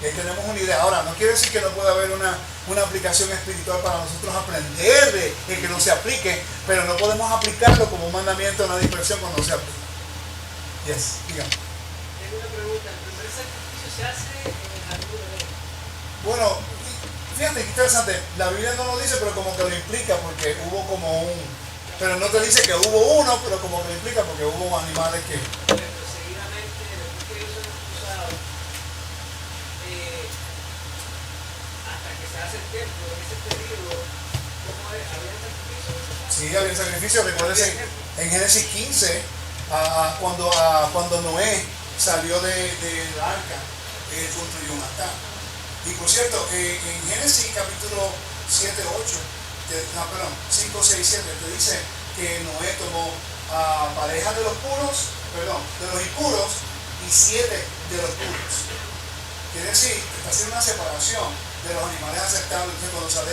Speaker 3: Y ahí tenemos una idea. Ahora, no quiere decir que no pueda haber una aplicación espiritual para nosotros aprender de que no se aplique, pero no podemos aplicarlo como un mandamiento en la dispersión cuando se aplica. Yes, dígame.
Speaker 2: Tengo una pregunta. ¿El primer sacrificio se hace en el antiguo de ley?
Speaker 3: Bueno, fíjate qué interesante. La Biblia no lo dice, pero como que lo implica porque hubo como un... Pero no te dice que hubo uno, pero como que lo implica porque hubo animales que...
Speaker 2: Pero seguidamente, después que ellos son expulsados, hasta que se hace el templo, en ese periodo, ¿cómo es? ¿Había sacrificios?
Speaker 3: Sí, había sacrificios. Recuérdense en Génesis 15, cuando Noé salió del arca, él construyó un altar. Y por cierto, en Génesis capítulo 7, 5, 6, 7, te dice que Noé tomó parejas de los impuros y 7 de los puros. Quiere decir que está haciendo una separación de los animales aceptables. Entonces, cuando sale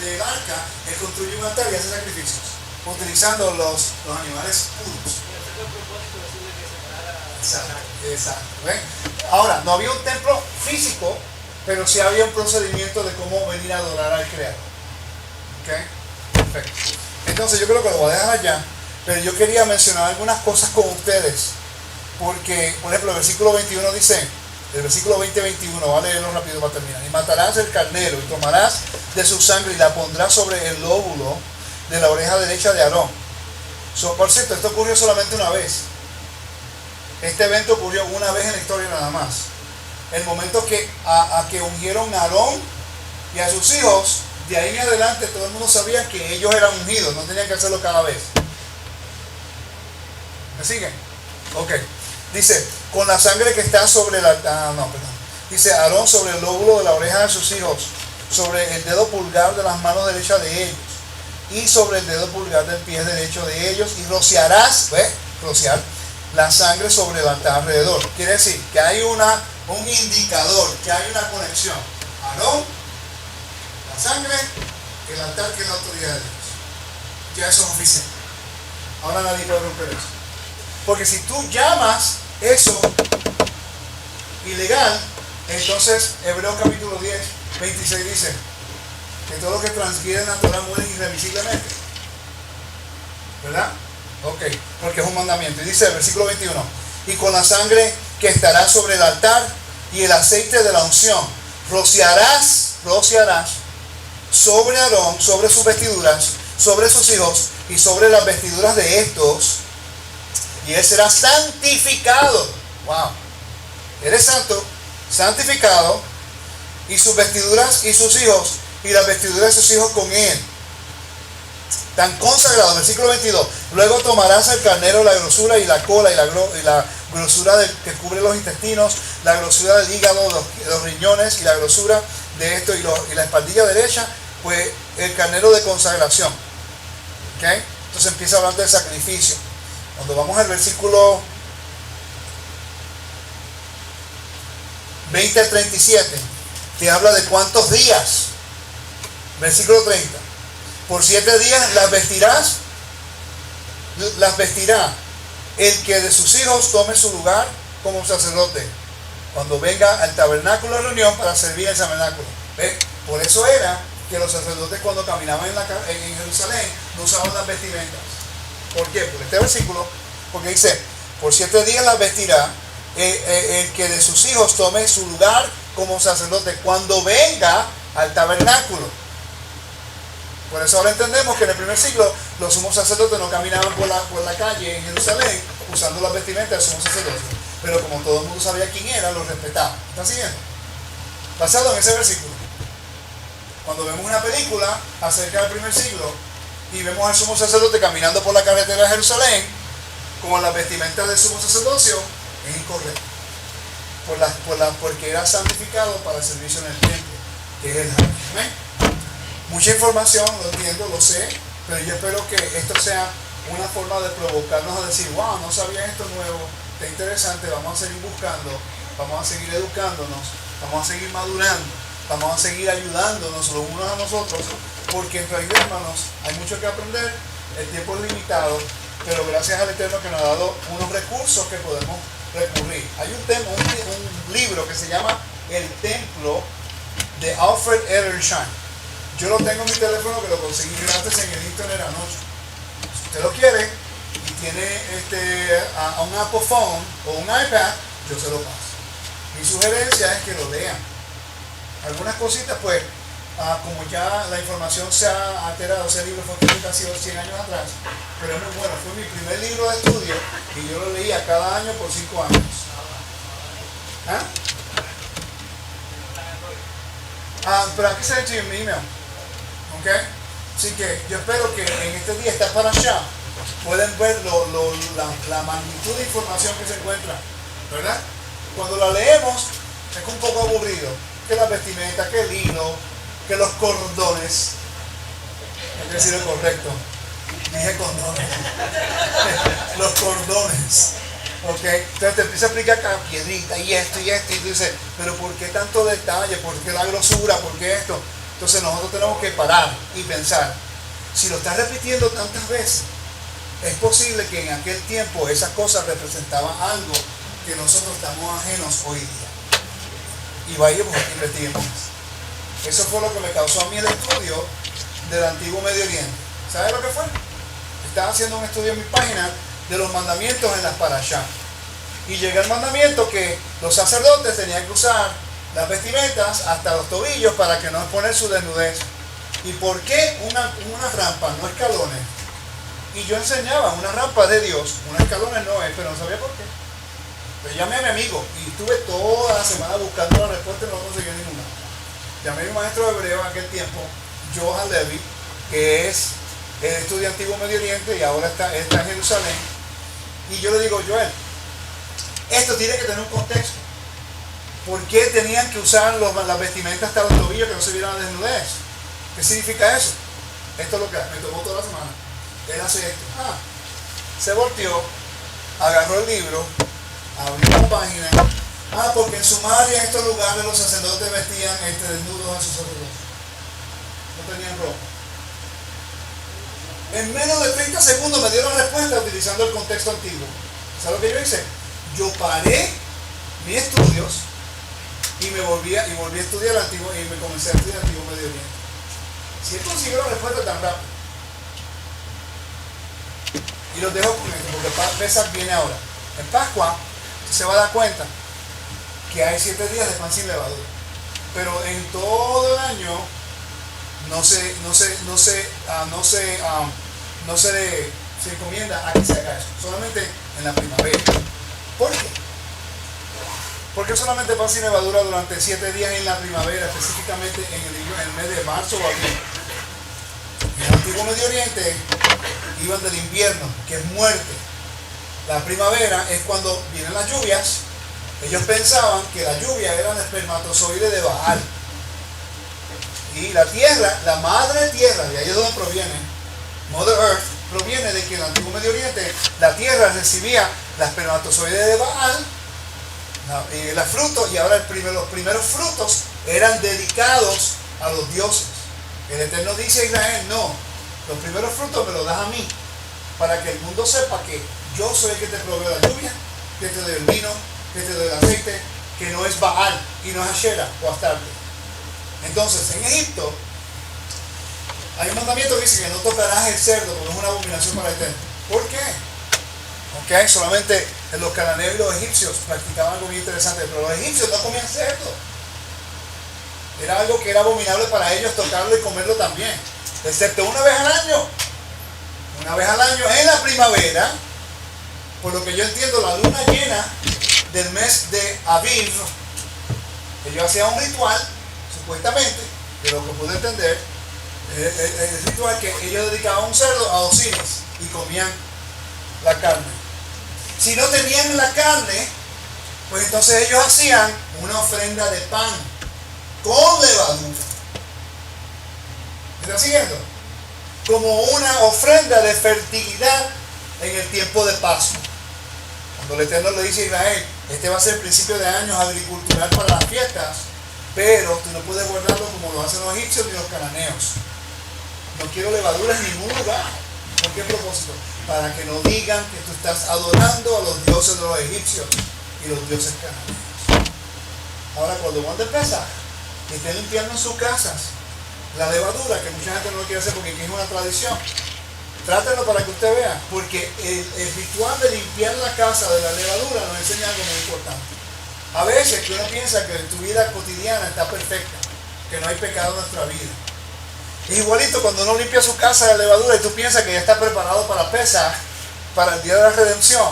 Speaker 3: del arca, él construye un altar y hace sacrificios, utilizando los animales puros. Exacto. ¿Ven? Ahora, no había un templo físico, pero sí había un procedimiento de cómo venir a adorar al Creador. ¿Ok? Perfecto. Entonces yo creo que lo voy a dejar allá, pero yo quería mencionar algunas cosas con ustedes, porque, por ejemplo, el versículo 21 dice, el versículo 20-21, voy a leerlo rápido para terminar. Y matarás el carnero y tomarás de su sangre y la pondrás sobre el lóbulo de la oreja derecha de Aarón. Por cierto, esto ocurrió solamente una vez. Este evento ocurrió una vez en la historia nada más. El momento que ungieron a Aarón y a sus hijos, de ahí en adelante todo el mundo sabía que ellos eran ungidos, no tenían que hacerlo cada vez. ¿Me siguen? Ok. Dice, con la sangre que está sobre la... Dice, Aarón sobre el lóbulo de la oreja de sus hijos, sobre el dedo pulgar de las manos derechas de ellos, y sobre el dedo pulgar del pie derecho de ellos, y rociarás, ¿ves? Rociar la sangre sobre el altar alrededor. Quiere decir que hay un indicador, que hay una conexión. Aarón, la sangre, el altar, que es la autoridad de Dios. Ya eso es oficial. Ahora nadie puede romper eso. Porque si tú llamas eso ilegal, entonces Hebreos capítulo 10, 26 dice que todo lo que transgrede la Torah muere irremisiblemente. ¿Verdad? Ok, porque es un mandamiento. Y dice el versículo 21, y con la sangre que estará sobre el altar y el aceite de la unción, rociarás sobre Aarón, sobre sus vestiduras, sobre sus hijos y sobre las vestiduras de estos, y él será santificado. Wow, eres santo, santificado, y sus vestiduras y sus hijos y las vestiduras de sus hijos con él, tan consagrado. Versículo 22, luego tomarás el carnero, la grosura y la cola y la grosura que cubre los intestinos, la grosura del hígado, los riñones y la grosura de esto y la espaldilla derecha, pues el carnero de consagración. ¿Okay? Entonces empieza a hablar del sacrificio. Cuando vamos al versículo 20 al 37, te habla de cuántos días. Versículo 30, por 7 días las vestirá el que de sus hijos tome su lugar como un sacerdote, cuando venga al tabernáculo de reunión para servir el tabernáculo. ¿Ves? Por eso era que los sacerdotes, cuando caminaban en Jerusalén, no usaban las vestimentas. ¿Por qué? Por este versículo, porque dice, por 7 días las vestirá el que de sus hijos tome su lugar como sacerdote, cuando venga al tabernáculo. Por eso ahora entendemos que en el primer siglo los sumos sacerdotes no caminaban por la calle en Jerusalén usando las vestimentas del sumo sacerdote, pero como todo el mundo sabía quién era, los respetaban. ¿Están siguiendo? Basado en ese versículo, cuando vemos una película acerca del primer siglo y vemos al sumo sacerdote caminando por la carretera de Jerusalén con las vestimentas del sumo sacerdocio, es incorrecto, porque era santificado para el servicio en el templo, que es el jardín. Mucha información, lo entiendo, lo sé, pero yo espero que esto sea una forma de provocarnos a decir, wow, no sabía esto nuevo, está interesante, vamos a seguir buscando, vamos a seguir educándonos, vamos a seguir madurando, vamos a seguir ayudándonos los unos a nosotros, porque en realidad, hermanos, hay mucho que aprender, el tiempo es limitado, pero gracias al Eterno que nos ha dado unos recursos que podemos recurrir. Hay un libro que se llama El Templo, de Alfred Edersheim. Yo lo tengo en mi teléfono, que lo conseguí gratis en el internet anoche. Si usted lo quiere y tiene un Apple Phone o un iPad, yo se lo paso. Mi sugerencia es que lo lean. Algunas cositas, pues, como ya la información se ha alterado, ese libro fue escrito casi 100 años atrás, pero es muy bueno. Fue mi primer libro de estudio y yo lo leía cada año por 5 años. Pero aquí se ha hecho en mi email. ¿Ok? Así que yo espero que en este día, esta parashá, pueden ver la magnitud de información que se encuentra, ¿verdad? Cuando la leemos es un poco aburrido, que las vestimentas, que el hilo, que los cordones, hay que decir lo correcto, dije cordones, los cordones, ¿ok? Entonces te empieza a explicar cada piedrita y esto, y tú dices, pero ¿por qué tanto detalle? ¿Por qué la grosura? ¿Por qué esto? Entonces nosotros tenemos que parar y pensar, si lo estás repitiendo tantas veces, es posible que en aquel tiempo esas cosas representaban algo que nosotros estamos ajenos hoy día. Y vayamos y investiguemos. Eso fue lo que me causó a mí el estudio del antiguo Medio Oriente. ¿Sabes lo que fue? Estaba haciendo un estudio en mi página de los mandamientos en las parashá. Y llegué al mandamiento que los sacerdotes tenían que usar las vestimentas hasta los tobillos para que no exponer su desnudez. ¿Y por qué una rampa, no escalones? Y yo enseñaba una rampa de Dios, unos escalones no es, pero no sabía por qué. Pero llamé a mi amigo y estuve toda la semana buscando la respuesta y no conseguí ninguna. Llamé a mi maestro de hebreo en aquel tiempo, Johan Levi, que es el estudio antiguo Medio Oriente y ahora está en Jerusalén. Y yo le digo, Joel, esto tiene que tener un contexto. ¿Por qué tenían que usar las vestimentas hasta los tobillos que no se vieran la desnudez? ¿Qué significa eso? Esto es lo que me tomó toda la semana. Él hace esto. Se volteó, agarró el libro, abrió la página. Porque en Sumaria, en estos lugares, los sacerdotes vestían desnudos a sus sacerdotes. No tenían ropa. En menos de 30 segundos me dio la respuesta utilizando el contexto antiguo. ¿Sabes lo que yo hice? Yo paré mis estudios y volví a estudiar el antiguo y me comencé a estudiar el antiguo Medio Oriente. Si él consiguió la respuesta tan rápido. Y los dejo con esto, porque Pesach viene ahora. En Pascua se va a dar cuenta que hay 7 días de pan sin levadura. Pero en todo el año no se encomienda a que se haga eso. Solamente en la primavera. ¿Por qué? ¿Por qué solamente pan sin levadura durante 7 días en la primavera, específicamente en el mes de marzo o abril? En el antiguo Medio Oriente iban del invierno, que es muerte. La primavera es cuando vienen las lluvias. Ellos pensaban que la lluvia era el espermatozoide de Baal. Y la tierra, la madre tierra, de ahí es donde proviene, Mother Earth, proviene de que en el antiguo Medio Oriente la tierra recibía la espermatozoide de Baal, los frutos, y ahora los primeros frutos eran dedicados a los dioses. El Eterno dice a Israel, no, los primeros frutos me los das a mí, para que el mundo sepa que yo soy el que te provee la lluvia, que te doy el vino, que te doy el aceite, que no es Baal y no es Asherah o Astarte. Entonces, en Egipto hay un mandamiento que dice que no tocarás el cerdo porque es una abominación para el Eterno. ¿Por qué? Okay, solamente los cananeos y los egipcios practicaban algo muy interesante, pero los egipcios no comían cerdo. Era algo que era abominable para ellos tocarlo y comerlo también, excepto una vez al año. Una vez al año en la primavera, por lo que yo entiendo, la luna llena del mes de Aviv, ellos hacían un ritual, supuestamente, de lo que pude entender, el ritual que ellos dedicaban un cerdo a Osiris y comían la carne. Si no tenían la carne, pues entonces ellos hacían una ofrenda de pan con levadura. ¿Me están siguiendo? Como una ofrenda de fertilidad en el tiempo de Pascua. Cuando el Eterno le dice a Israel, este va a ser el principio de años agricultural para las fiestas, pero tú no puedes guardarlo como lo hacen los egipcios ni los cananeos. No quiero levaduras en ningún lugar. ¿Por qué propósito? Para que no digan que tú estás adorando a los dioses de los egipcios y los dioses cananeos. Ahora, cuando van de Pesach, que estén limpiando en sus casas la levadura, que mucha gente no lo quiere hacer porque es una tradición, trátenlo para que usted vea, porque el ritual de limpiar la casa de la levadura nos enseña algo muy importante. A veces que uno piensa que tu vida cotidiana está perfecta, que no hay pecado en nuestra vida. Es igualito cuando uno limpia su casa de levadura y tú piensas que ya está preparado para Pesach, para el día de la redención,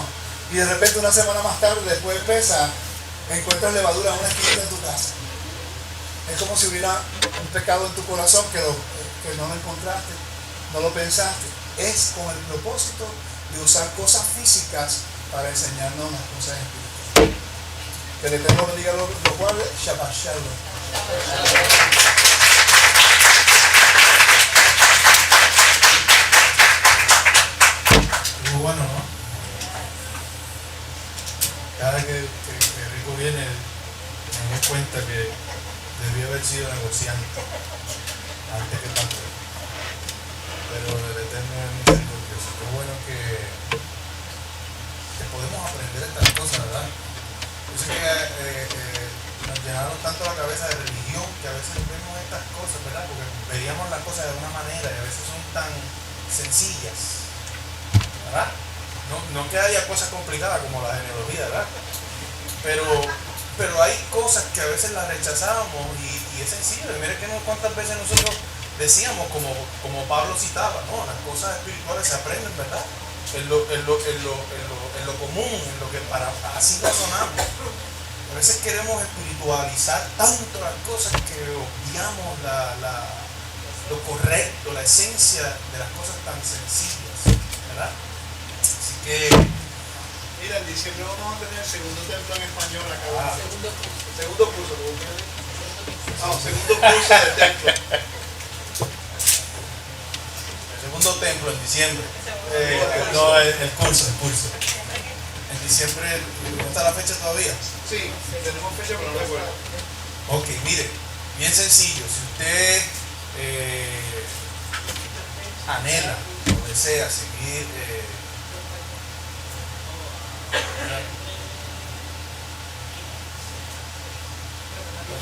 Speaker 3: y de repente una semana más tarde, después de Pesach, encuentras levadura en una esquina de tu casa. Es como si hubiera un pecado en tu corazón que no lo encontraste, no lo pensaste. Es con el propósito de usar cosas físicas para enseñarnos las cosas espirituales. Que el Eterno bendiga los guarde. Shabbat Shalom.
Speaker 2: Muy bueno, ¿no? Cada vez que Rico viene, me doy cuenta que debió haber sido negociante antes que tanto. Pero el Eterno es misericordioso. Qué bueno que podemos aprender estas cosas, ¿verdad? Yo sé que nos llenaron tanto la cabeza de religión que a veces vemos estas cosas, ¿verdad? Porque veíamos las cosas de una manera y a veces son tan sencillas, ¿verdad? No que haya cosas complicadas como la genealogía, ¿verdad? Pero hay cosas que a veces las rechazamos y es sencillo. Mire que cuántas veces nosotros decíamos, como Pablo citaba, ¿no? Las cosas espirituales se aprenden, ¿verdad? En lo común, en lo que así razonamos. A veces queremos espiritualizar tanto las cosas que obviamos lo correcto, la esencia de las cosas tan sencillas, ¿verdad? Así que,
Speaker 3: Mira, en diciembre vamos a tener el segundo templo en español acá.
Speaker 4: Segundo curso.
Speaker 3: Segundo curso del templo.
Speaker 2: el segundo templo en diciembre. No, el curso. En diciembre, ¿no está la fecha todavía?
Speaker 3: Sí, tenemos fecha, pero no recuerdo.
Speaker 2: Ok, mire, bien sencillo. Si usted anhela o desea seguir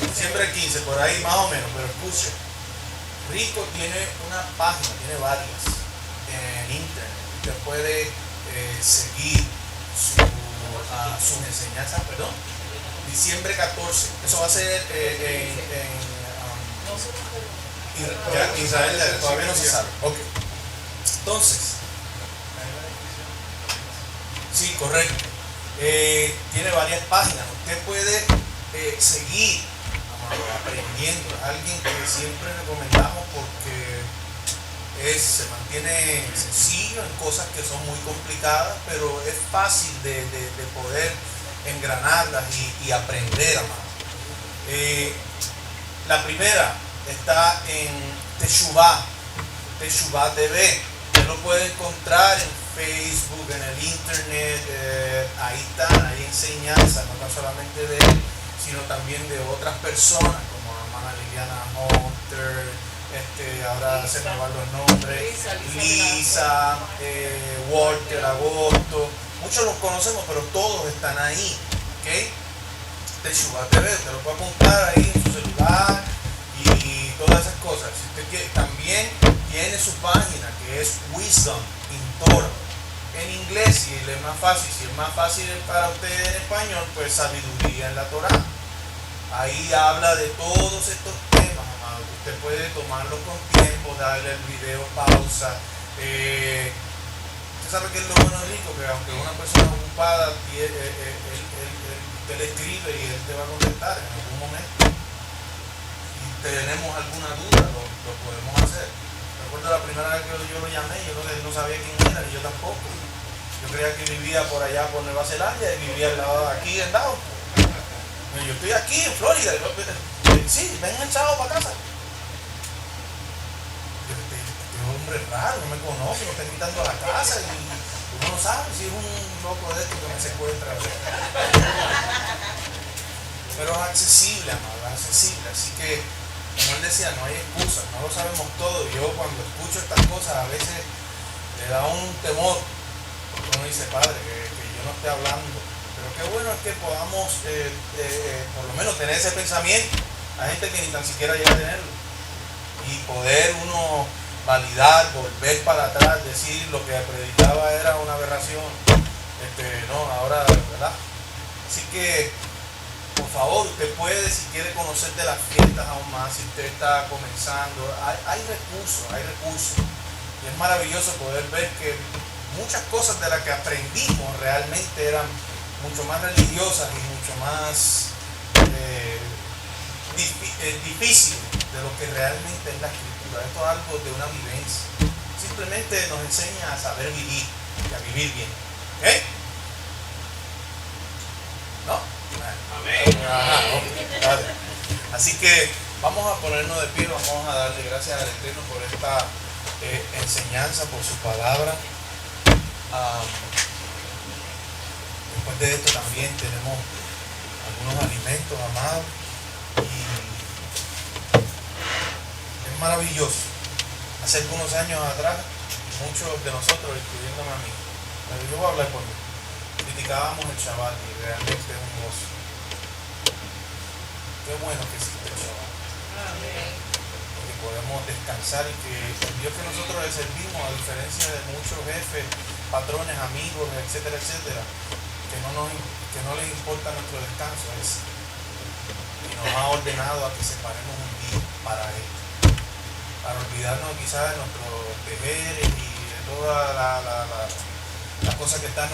Speaker 2: diciembre 15, por ahí más o menos, pero escuche, Rico tiene una página, tiene varias en internet. Usted puede seguir sus enseñanzas, diciembre 14, eso va a ser Israel, todavía no se sabe. Ok, entonces, sí, correcto, tiene varias páginas. Usted puede seguir aprendiendo. Alguien que siempre recomendamos porque se mantiene sencillo en cosas que son muy complicadas, pero es fácil de poder engranarlas y aprender, amado. La primera está en Teshuvah TV. Usted lo puede encontrar en Facebook, en el internet, ahí están, hay enseñanzas, no tan solamente de él, sino también de otras personas, como la hermana Liliana Hunter, ahora se me van los nombres, Lisa, Walter Agosto, muchos los conocemos, pero todos están ahí, ¿ok? Teshuvah TV, usted lo puede apuntar ahí en su celular y todas esas cosas. Si usted quiere, también tiene su página que es Wisdom in Torah, en inglés, si es más fácil. Si es más fácil para usted en español, pues Sabiduría en la Torá. Ahí habla de todos estos temas, amado. Usted puede tomarlo con tiempo, darle el video pausa. Usted sabe que es lo bueno de Rico, que aunque una persona ocupada, usted le escribe y él te va a contestar en algún momento. Si tenemos alguna duda, lo podemos hacer. Recuerdo la primera vez que yo lo llamé, yo no sabía quién era, ni yo tampoco. Yo creía que vivía por allá, por Nueva Zelanda, y vivía al lado de aquí, en Dow. Yo estoy aquí, en Florida. Sí, ven el sábado para casa. Este hombre es raro, no me conoce, me está invitando a la casa y uno no sabe si es un loco de esto que me secuestra. Pero es accesible, amado, es accesible. Así que, como él decía, no hay excusa, no lo sabemos todo. Yo cuando escucho estas cosas a veces le da un temor. Uno dice, Padre, que yo no esté hablando. Pero qué bueno es que podamos por lo menos tener ese pensamiento. Hay gente que ni tan siquiera llega a tenerlo. Y poder uno validar, volver para atrás, decir lo que predicaba era una aberración. No, ahora, ¿verdad? Así que, por favor, usted puede, si quiere conocer de las fiestas aún más, si usted está comenzando, hay recursos. Y es maravilloso poder ver que muchas cosas de las que aprendimos realmente eran mucho más religiosas y mucho más difíciles de lo que realmente es la escritura. Esto es algo de una vivencia. Simplemente nos enseña a saber vivir y a vivir bien. ¿Ok? ¿No?
Speaker 4: Amén.
Speaker 2: Ajá, ok, vale. Así que vamos a ponernos de pie, vamos a darle gracias al Eterno por esta enseñanza, por su palabra. Después de esto también tenemos algunos alimentos, amados, y es maravilloso. Hace algunos años atrás, muchos de nosotros, incluyéndome a mí, pero yo voy a hablar por mí, criticábamos el Shabbat y realmente es un gozo. Qué bueno que existe el Shabbat. Que podemos descansar y que el Dios que nosotros le servimos, a diferencia de muchos jefes, patrones, amigos, etcétera, etcétera, que no les importa nuestro descanso, y nos ha ordenado a que separemos un día para Él. para olvidarnos quizás de nuestros deberes y de todas las cosas que están